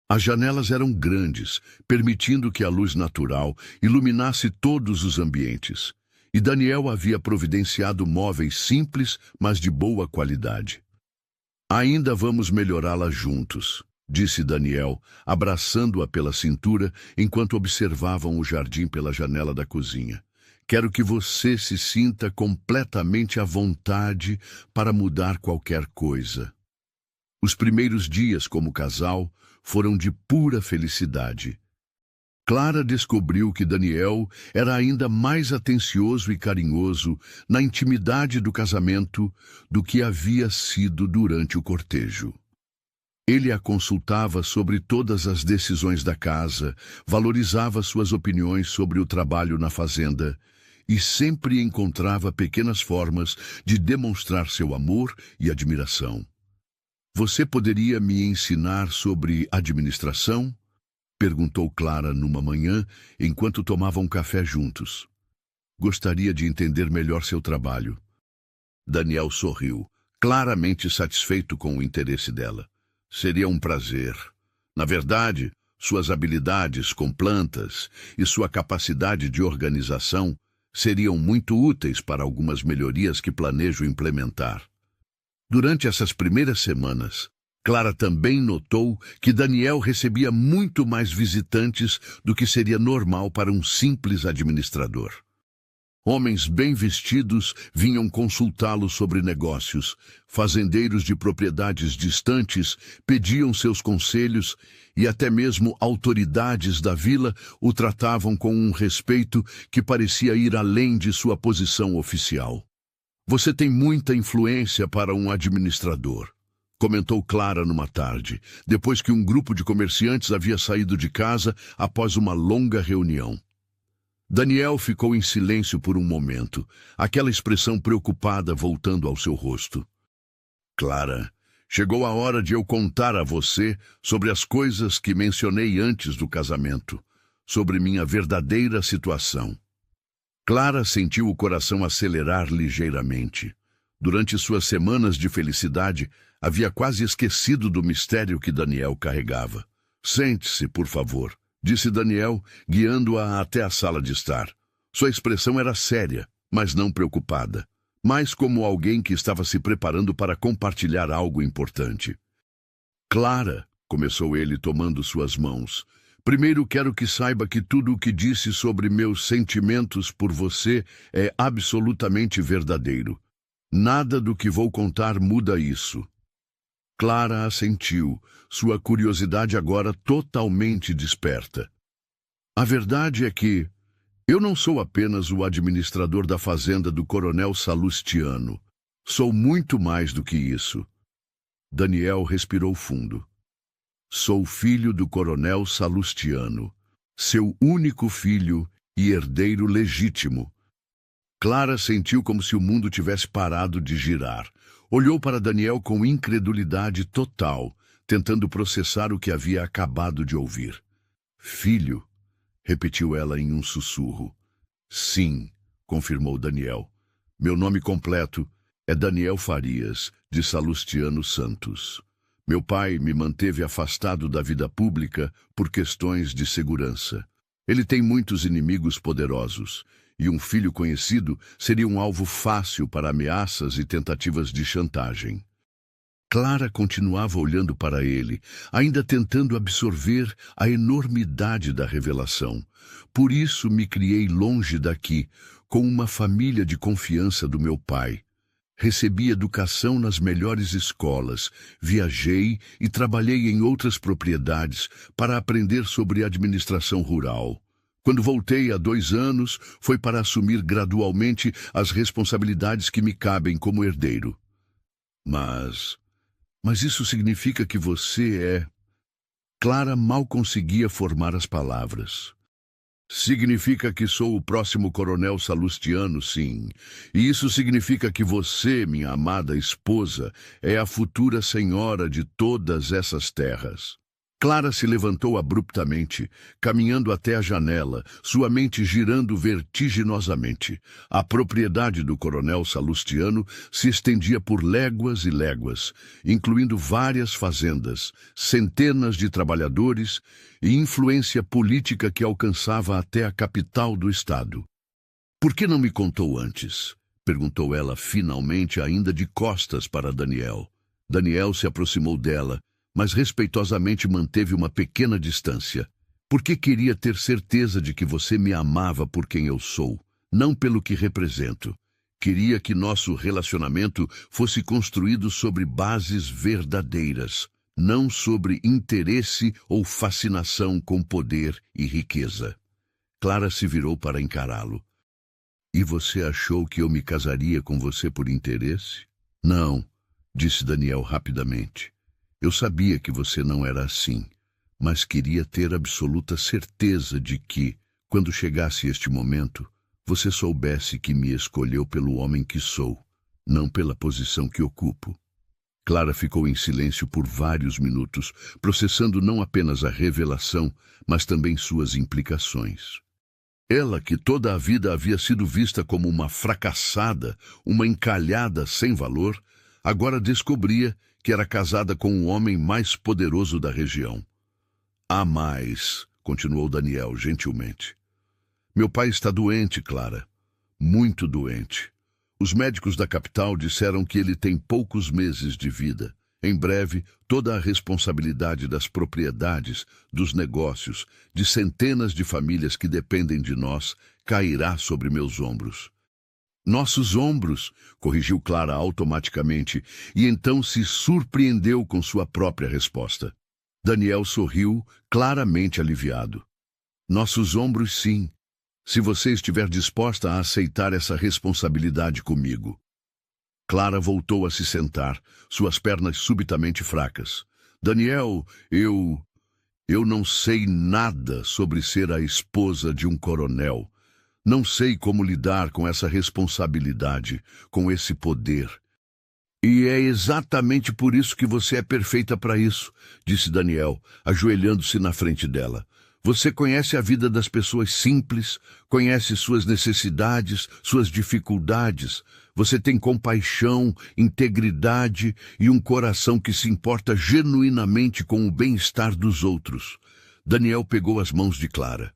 [SPEAKER 1] As janelas eram grandes, permitindo que a luz natural iluminasse todos os ambientes, e Daniel havia providenciado móveis simples, mas de boa qualidade. Ainda vamos melhorá-la juntos, disse Daniel, abraçando-a pela cintura enquanto observavam o jardim pela janela da cozinha. Quero que você se sinta completamente à vontade para mudar qualquer coisa. Os primeiros dias como casal foram de pura felicidade. Clara descobriu que Daniel era ainda mais atencioso e carinhoso na intimidade do casamento do que havia sido durante o cortejo. Ele a consultava sobre todas as decisões da casa, valorizava suas opiniões sobre o trabalho na fazenda e sempre encontrava pequenas formas de demonstrar seu amor e admiração. Você poderia me ensinar sobre administração? Perguntou Clara numa manhã, enquanto tomavam café juntos. Gostaria de entender melhor seu trabalho. Daniel sorriu, claramente satisfeito com o interesse dela. Seria um prazer. Na verdade, suas habilidades com plantas e sua capacidade de organização seriam muito úteis para algumas melhorias que planejo implementar. Durante essas primeiras semanas, Clara também notou que Daniel recebia muito mais visitantes do que seria normal para um simples administrador. Homens bem vestidos vinham consultá-lo sobre negócios. Fazendeiros de propriedades distantes pediam seus conselhos e até mesmo autoridades da vila o tratavam com um respeito que parecia ir além de sua posição oficial. Você tem muita influência para um administrador, comentou Clara numa tarde, depois que um grupo de comerciantes havia saído de casa após uma longa reunião. Daniel ficou em silêncio por um momento, aquela expressão preocupada voltando ao seu rosto. Clara, chegou a hora de eu contar a você sobre as coisas que mencionei antes do casamento, sobre minha verdadeira situação. Clara sentiu o coração acelerar ligeiramente. Durante suas semanas de felicidade, havia quase esquecido do mistério que Daniel carregava. Sente-se, por favor, disse Daniel, guiando-a até a sala de estar. Sua expressão era séria, mas não preocupada, mais como alguém que estava se preparando para compartilhar algo importante. Clara, começou ele tomando suas mãos, primeiro quero que saiba que tudo o que disse sobre meus sentimentos por você é absolutamente verdadeiro. Nada do que vou contar muda isso. Clara assentiu, sua curiosidade agora totalmente desperta. A verdade é que eu não sou apenas o administrador da fazenda do Coronel Salustiano. Sou muito mais do que isso. Daniel respirou fundo. Sou filho do Coronel Salustiano, seu único filho e herdeiro legítimo. Clara sentiu como se o mundo tivesse parado de girar. Olhou para Daniel com incredulidade total, tentando processar o que havia acabado de ouvir. Filho? repetiu ela em um sussurro. Sim, confirmou Daniel. Meu nome completo é Daniel Farias, de Salustiano Santos. Meu pai me manteve afastado da vida pública por questões de segurança. Ele tem muitos inimigos poderosos, e um filho conhecido seria um alvo fácil para ameaças e tentativas de chantagem. Clara continuava olhando para ele, ainda tentando absorver a enormidade da revelação. Por isso me criei longe daqui, com uma família de confiança do meu pai. Recebi educação nas melhores escolas, viajei e trabalhei em outras propriedades para aprender sobre administração rural. Quando voltei há 2 anos, foi para assumir gradualmente as responsabilidades que me cabem como herdeiro. Mas isso significa que você é... Clara mal conseguia formar as palavras. Significa que sou o próximo coronel Salustiano, sim. E isso significa que você, minha amada esposa, é a futura senhora de todas essas terras. Clara se levantou abruptamente, caminhando até a janela, sua mente girando vertiginosamente. A propriedade do coronel Salustiano se estendia por léguas e léguas, incluindo várias fazendas, centenas de trabalhadores e influência política que alcançava até a capital do estado. Por que não me contou antes? Perguntou ela finalmente, ainda de costas para Daniel. Daniel se aproximou dela, mas respeitosamente manteve uma pequena distância. Porque queria ter certeza de que você me amava por quem eu sou, não pelo que represento. Queria que nosso relacionamento fosse construído sobre bases verdadeiras, não sobre interesse ou fascinação com poder e riqueza. Clara se virou para encará-lo. E você achou que eu me casaria com você por interesse? Não, disse Daniel rapidamente. Eu sabia que você não era assim, mas queria ter absoluta certeza de que, quando chegasse este momento, você soubesse que me escolheu pelo homem que sou, não pela posição que ocupo. Clara ficou em silêncio por vários minutos, processando não apenas a revelação, mas também suas implicações. Ela, que toda a vida havia sido vista como uma fracassada, uma encalhada sem valor, agora descobria que era casada com o homem mais poderoso da região. Há mais, continuou Daniel gentilmente. Meu pai está doente, Clara. Muito doente. Os médicos da capital disseram que ele tem poucos meses de vida. Em breve, toda a responsabilidade das propriedades, dos negócios, de centenas de famílias que dependem de nós, cairá sobre meus ombros. Nossos ombros, corrigiu Clara automaticamente, e então se surpreendeu com sua própria resposta. Daniel sorriu, claramente aliviado. Nossos ombros, sim, se você estiver disposta a aceitar essa responsabilidade comigo. Clara voltou a se sentar, suas pernas subitamente fracas. Daniel, eu não sei nada sobre ser a esposa de um coronel. Não sei como lidar com essa responsabilidade, com esse poder. E é exatamente por isso que você é perfeita para isso, disse Daniel, ajoelhando-se na frente dela. Você conhece a vida das pessoas simples, conhece suas necessidades, suas dificuldades. Você tem compaixão, integridade e um coração que se importa genuinamente com o bem-estar dos outros. Daniel pegou as mãos de Clara.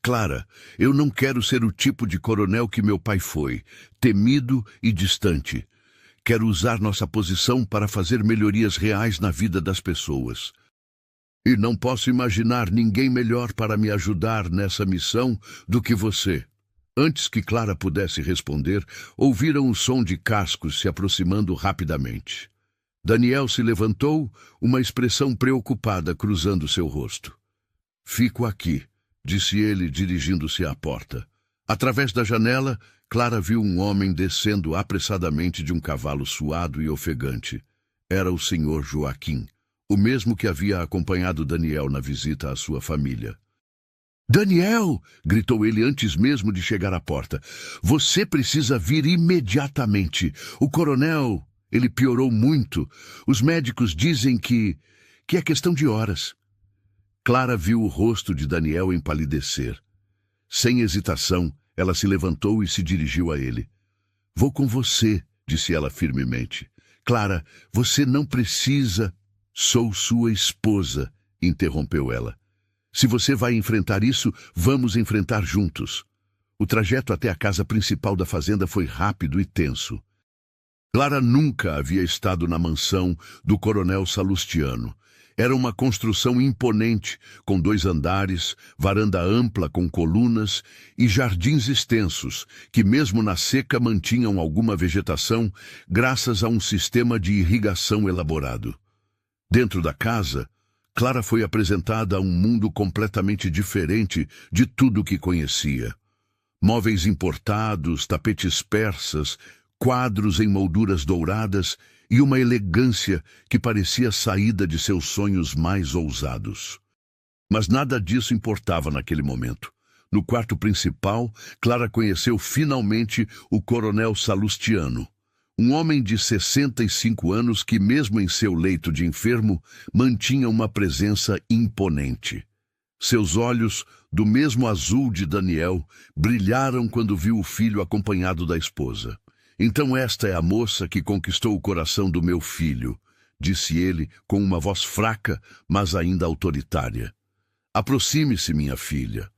[SPEAKER 1] Clara, eu não quero ser o tipo de coronel que meu pai foi, temido e distante. Quero usar nossa posição para fazer melhorias reais na vida das pessoas. E não posso imaginar ninguém melhor para me ajudar nessa missão do que você. Antes que Clara pudesse responder, ouviram o som de cascos se aproximando rapidamente. Daniel se levantou, uma expressão preocupada cruzando seu rosto. Fico aqui, disse ele, dirigindo-se à porta. Através da janela, Clara viu um homem descendo apressadamente de um cavalo suado e ofegante. Era o senhor Joaquim, o mesmo que havia acompanhado Daniel na visita à sua família. Daniel! Gritou ele antes mesmo de chegar à porta. Você precisa vir imediatamente. O coronel, ele piorou muito. Os médicos dizem que é questão de horas. Clara viu o rosto de Daniel empalidecer. Sem hesitação, ela se levantou e se dirigiu a ele. Vou com você, disse ela firmemente. Clara, você não precisa... Sou sua esposa, interrompeu ela. Se você vai enfrentar isso, vamos enfrentar juntos. O trajeto até a casa principal da fazenda foi rápido e tenso. Clara nunca havia estado na mansão do coronel Salustiano. Era uma construção imponente, com 2 andares, varanda ampla com colunas e jardins extensos, que mesmo na seca mantinham alguma vegetação, graças a um sistema de irrigação elaborado. Dentro da casa, Clara foi apresentada a um mundo completamente diferente de tudo que conhecia. Móveis importados, tapetes persas, quadros em molduras douradas e uma elegância que parecia saída de seus sonhos mais ousados. Mas nada disso importava naquele momento. No quarto principal, Clara conheceu finalmente o coronel Salustiano, um homem de 65 anos que, mesmo em seu leito de enfermo, mantinha uma presença imponente. Seus olhos, do mesmo azul de Daniel, brilharam quando viu o filho acompanhado da esposa. Então esta é a moça que conquistou o coração do meu filho, disse ele com uma voz fraca, mas ainda autoritária. Aproxime-se, minha filha.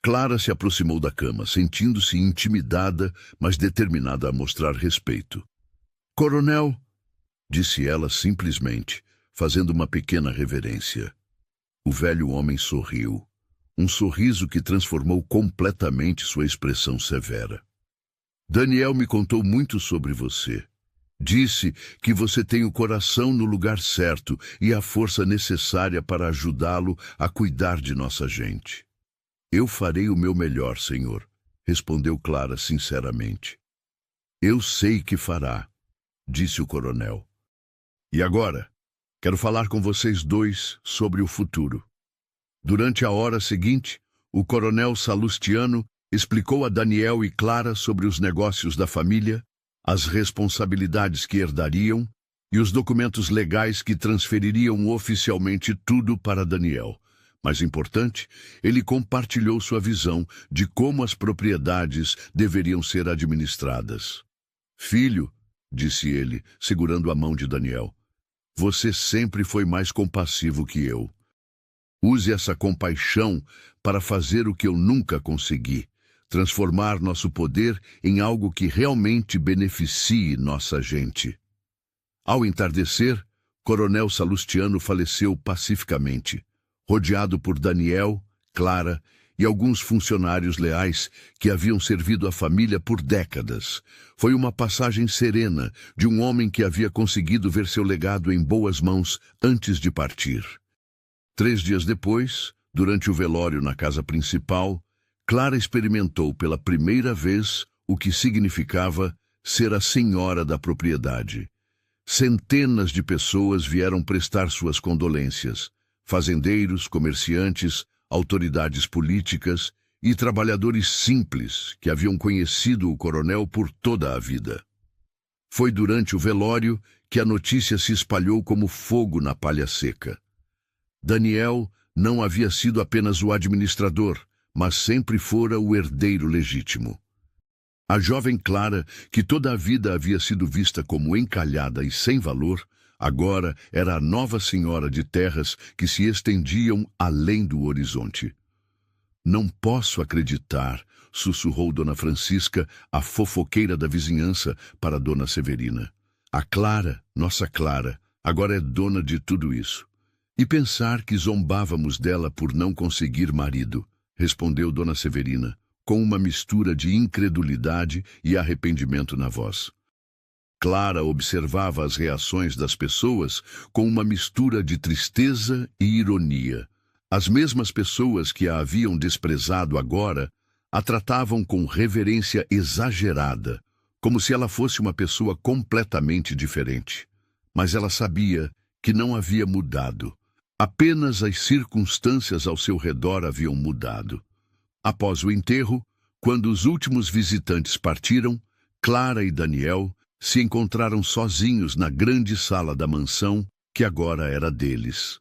[SPEAKER 1] Clara se aproximou da cama, sentindo-se intimidada, mas determinada a mostrar respeito. Coronel, disse ela simplesmente, fazendo uma pequena reverência. O velho homem sorriu, um sorriso que transformou completamente sua expressão severa. Daniel me contou muito sobre você. Disse que você tem o coração no lugar certo e a força necessária para ajudá-lo a cuidar de nossa gente. Eu farei o meu melhor, senhor, respondeu Clara sinceramente. Eu sei que fará, disse o coronel. E agora, quero falar com vocês dois sobre o futuro. Durante a hora seguinte, o coronel Salustiano explicou a Daniel e Clara sobre os negócios da família, as responsabilidades que herdariam e os documentos legais que transfeririam oficialmente tudo para Daniel. Mais importante, ele compartilhou sua visão de como as propriedades deveriam ser administradas. Filho, disse ele, segurando a mão de Daniel, você sempre foi mais compassivo que eu. Use essa compaixão para fazer o que eu nunca consegui. Transformar nosso poder em algo que realmente beneficie nossa gente. Ao entardecer, Coronel Salustiano faleceu pacificamente, rodeado por Daniel, Clara e alguns funcionários leais que haviam servido a família por décadas. Foi uma passagem serena de um homem que havia conseguido ver seu legado em boas mãos antes de partir. 3 dias depois, durante o velório na casa principal, Clara experimentou pela primeira vez o que significava ser a senhora da propriedade. Centenas de pessoas vieram prestar suas condolências. Fazendeiros, comerciantes, autoridades políticas e trabalhadores simples que haviam conhecido o coronel por toda a vida. Foi durante o velório que a notícia se espalhou como fogo na palha seca. Daniel não havia sido apenas o administrador, mas sempre fora o herdeiro legítimo. A jovem Clara, que toda a vida havia sido vista como encalhada e sem valor, agora era a nova senhora de terras que se estendiam além do horizonte. Não posso acreditar, sussurrou Dona Francisca, a fofoqueira da vizinhança, para Dona Severina. A Clara, nossa Clara, agora é dona de tudo isso. E pensar que zombávamos dela por não conseguir marido, respondeu Dona Severina, com uma mistura de incredulidade e arrependimento na voz. Clara observava as reações das pessoas com uma mistura de tristeza e ironia. As mesmas pessoas que a haviam desprezado agora a tratavam com reverência exagerada, como se ela fosse uma pessoa completamente diferente. Mas ela sabia que não havia mudado. Apenas as circunstâncias ao seu redor haviam mudado. Após o enterro, quando os últimos visitantes partiram, Clara e Daniel se encontraram sozinhos na grande sala da mansão, que agora era deles.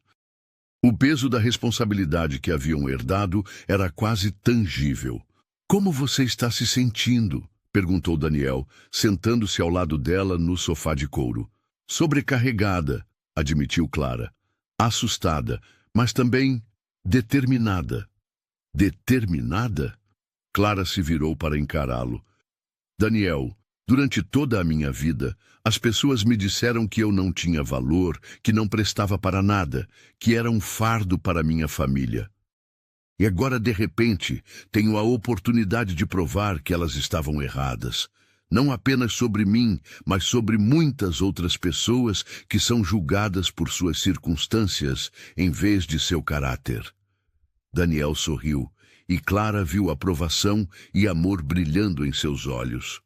[SPEAKER 1] O peso da responsabilidade que haviam herdado era quase tangível. Como você está se sentindo? Perguntou Daniel, sentando-se ao lado dela no sofá de couro. Sobrecarregada, admitiu Clara. Assustada, mas também determinada. Determinada? Clara se virou para encará-lo. Daniel, durante toda a minha vida, as pessoas me disseram que eu não tinha valor, que não prestava para nada, que era um fardo para minha família. E agora, de repente, tenho a oportunidade de provar que elas estavam erradas. Não apenas sobre mim, mas sobre muitas outras pessoas que são julgadas por suas circunstâncias em vez de seu caráter. Daniel sorriu, e Clara viu aprovação e amor brilhando em seus olhos.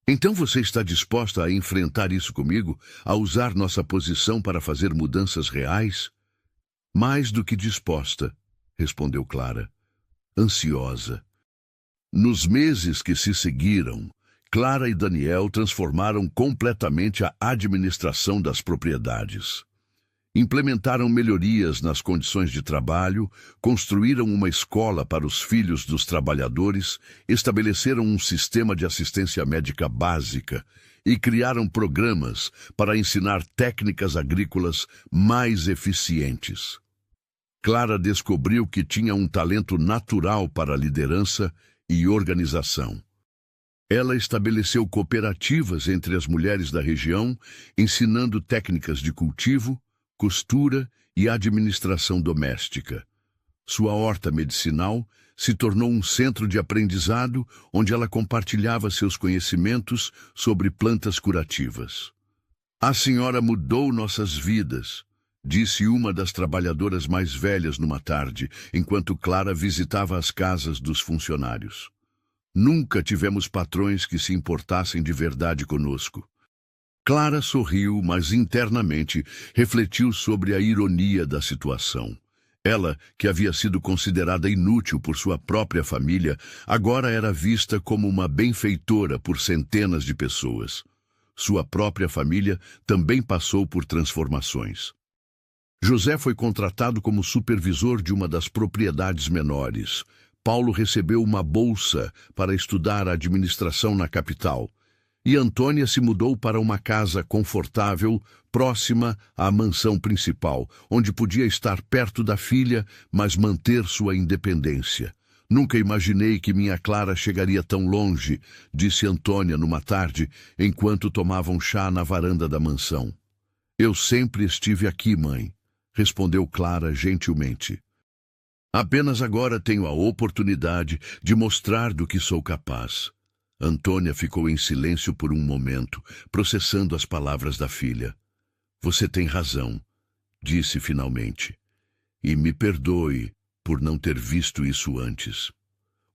[SPEAKER 1] Então você está disposta a enfrentar isso comigo, a usar nossa posição para fazer mudanças reais? Mais do que disposta, respondeu Clara, ansiosa. Nos meses que se seguiram, Clara e Daniel transformaram completamente a administração das propriedades. Implementaram melhorias nas condições de trabalho, construíram uma escola para os filhos dos trabalhadores, estabeleceram um sistema de assistência médica básica e criaram programas para ensinar técnicas agrícolas mais eficientes. Clara descobriu que tinha um talento natural para liderança e organização. Ela estabeleceu cooperativas entre as mulheres da região, ensinando técnicas de cultivo, costura e administração doméstica. Sua horta medicinal se tornou um centro de aprendizado onde ela compartilhava seus conhecimentos sobre plantas curativas. A senhora mudou nossas vidas, disse uma das trabalhadoras mais velhas numa tarde, enquanto Clara visitava as casas dos funcionários. Nunca tivemos patrões que se importassem de verdade conosco. Clara sorriu, mas internamente refletiu sobre a ironia da situação. Ela, que havia sido considerada inútil por sua própria família, agora era vista como uma benfeitora por centenas de pessoas. Sua própria família também passou por transformações. José foi contratado como supervisor de uma das propriedades menores. Paulo recebeu uma bolsa para estudar administração na capital. E Antônia se mudou para uma casa confortável, próxima à mansão principal, onde podia estar perto da filha, mas manter sua independência. Nunca imaginei que minha Clara chegaria tão longe, disse Antônia numa tarde, enquanto tomavam chá na varanda da mansão. Eu sempre estive aqui, mãe, respondeu Clara gentilmente. Apenas agora tenho a oportunidade de mostrar do que sou capaz. Antônia ficou em silêncio por um momento, processando as palavras da filha. Você tem razão, disse finalmente. E me perdoe por não ter visto isso antes.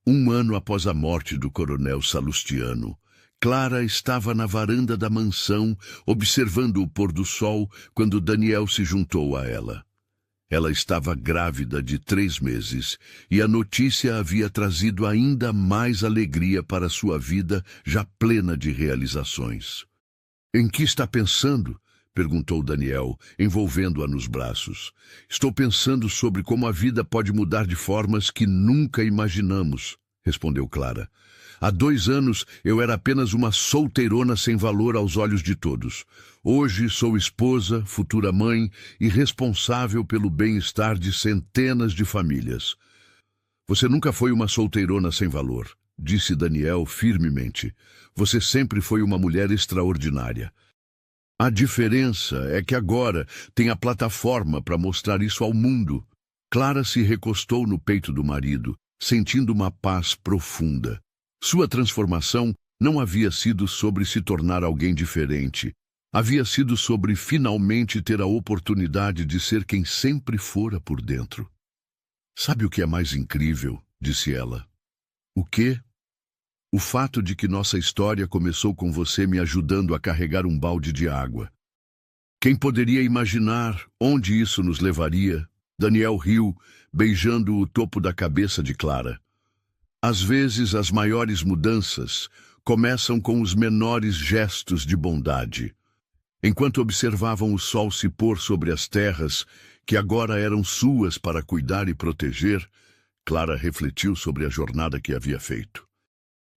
[SPEAKER 1] 1 ano após a morte do coronel Salustiano, Clara estava na varanda da mansão, observando o pôr do sol, quando Daniel se juntou a ela. Ela estava grávida de 3 meses, e a notícia havia trazido ainda mais alegria para sua vida, já plena de realizações. Em que está pensando? Perguntou Daniel, envolvendo-a nos braços. Estou pensando sobre como a vida pode mudar de formas que nunca imaginamos, respondeu Clara. Há 2 anos eu era apenas uma solteirona sem valor aos olhos de todos. Hoje sou esposa, futura mãe e responsável pelo bem-estar de centenas de famílias. Você nunca foi uma solteirona sem valor, disse Daniel firmemente. Você sempre foi uma mulher extraordinária. A diferença é que agora tem a plataforma para mostrar isso ao mundo. Clara se recostou no peito do marido, sentindo uma paz profunda. Sua transformação não havia sido sobre se tornar alguém diferente. Havia sido sobre finalmente ter a oportunidade de ser quem sempre fora por dentro. Sabe o que é mais incrível? Disse ela. O quê? O fato de que nossa história começou com você me ajudando a carregar um balde de água. Quem poderia imaginar onde isso nos levaria? Daniel riu, beijando o topo da cabeça de Clara. Às vezes, as maiores mudanças começam com os menores gestos de bondade. Enquanto observavam o sol se pôr sobre as terras que agora eram suas para cuidar e proteger, Clara refletiu sobre a jornada que havia feito.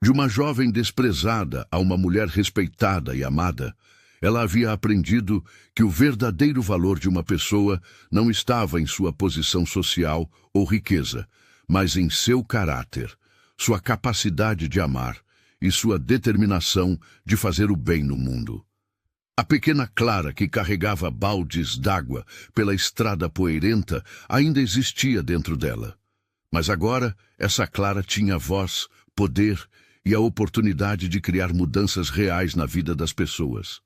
[SPEAKER 1] De uma jovem desprezada a uma mulher respeitada e amada, ela havia aprendido que o verdadeiro valor de uma pessoa não estava em sua posição social ou riqueza, mas em seu caráter, sua capacidade de amar e sua determinação de fazer o bem no mundo. A pequena Clara, que carregava baldes d'água pela estrada poeirenta, ainda existia dentro dela. Mas agora, essa Clara tinha voz, poder e a oportunidade de criar mudanças reais na vida das pessoas.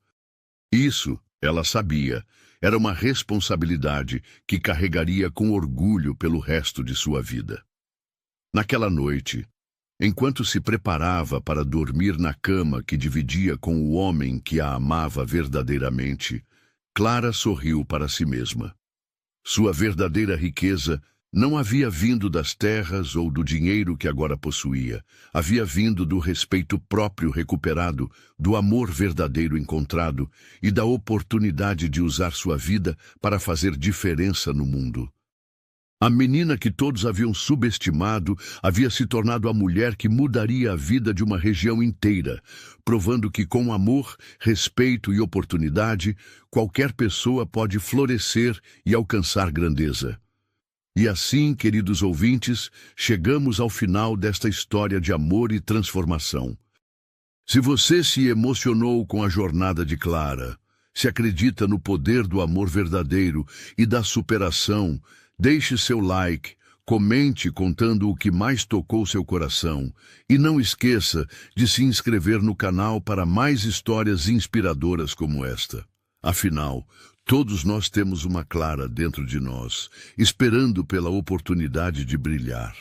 [SPEAKER 1] Isso, ela sabia, era uma responsabilidade que carregaria com orgulho pelo resto de sua vida. Naquela noite, enquanto se preparava para dormir na cama que dividia com o homem que a amava verdadeiramente, Clara sorriu para si mesma. Sua verdadeira riqueza não havia vindo das terras ou do dinheiro que agora possuía. Havia vindo do respeito próprio recuperado, do amor verdadeiro encontrado e da oportunidade de usar sua vida para fazer diferença no mundo. A menina que todos haviam subestimado havia se tornado a mulher que mudaria a vida de uma região inteira, provando que com amor, respeito e oportunidade, qualquer pessoa pode florescer e alcançar grandeza. E assim, queridos ouvintes, chegamos ao final desta história de amor e transformação. Se você se emocionou com a jornada de Clara, se acredita no poder do amor verdadeiro e da superação, deixe seu like, comente contando o que mais tocou seu coração e não esqueça de se inscrever no canal para mais histórias inspiradoras como esta. Afinal, todos nós temos uma Clara dentro de nós, esperando pela oportunidade de brilhar.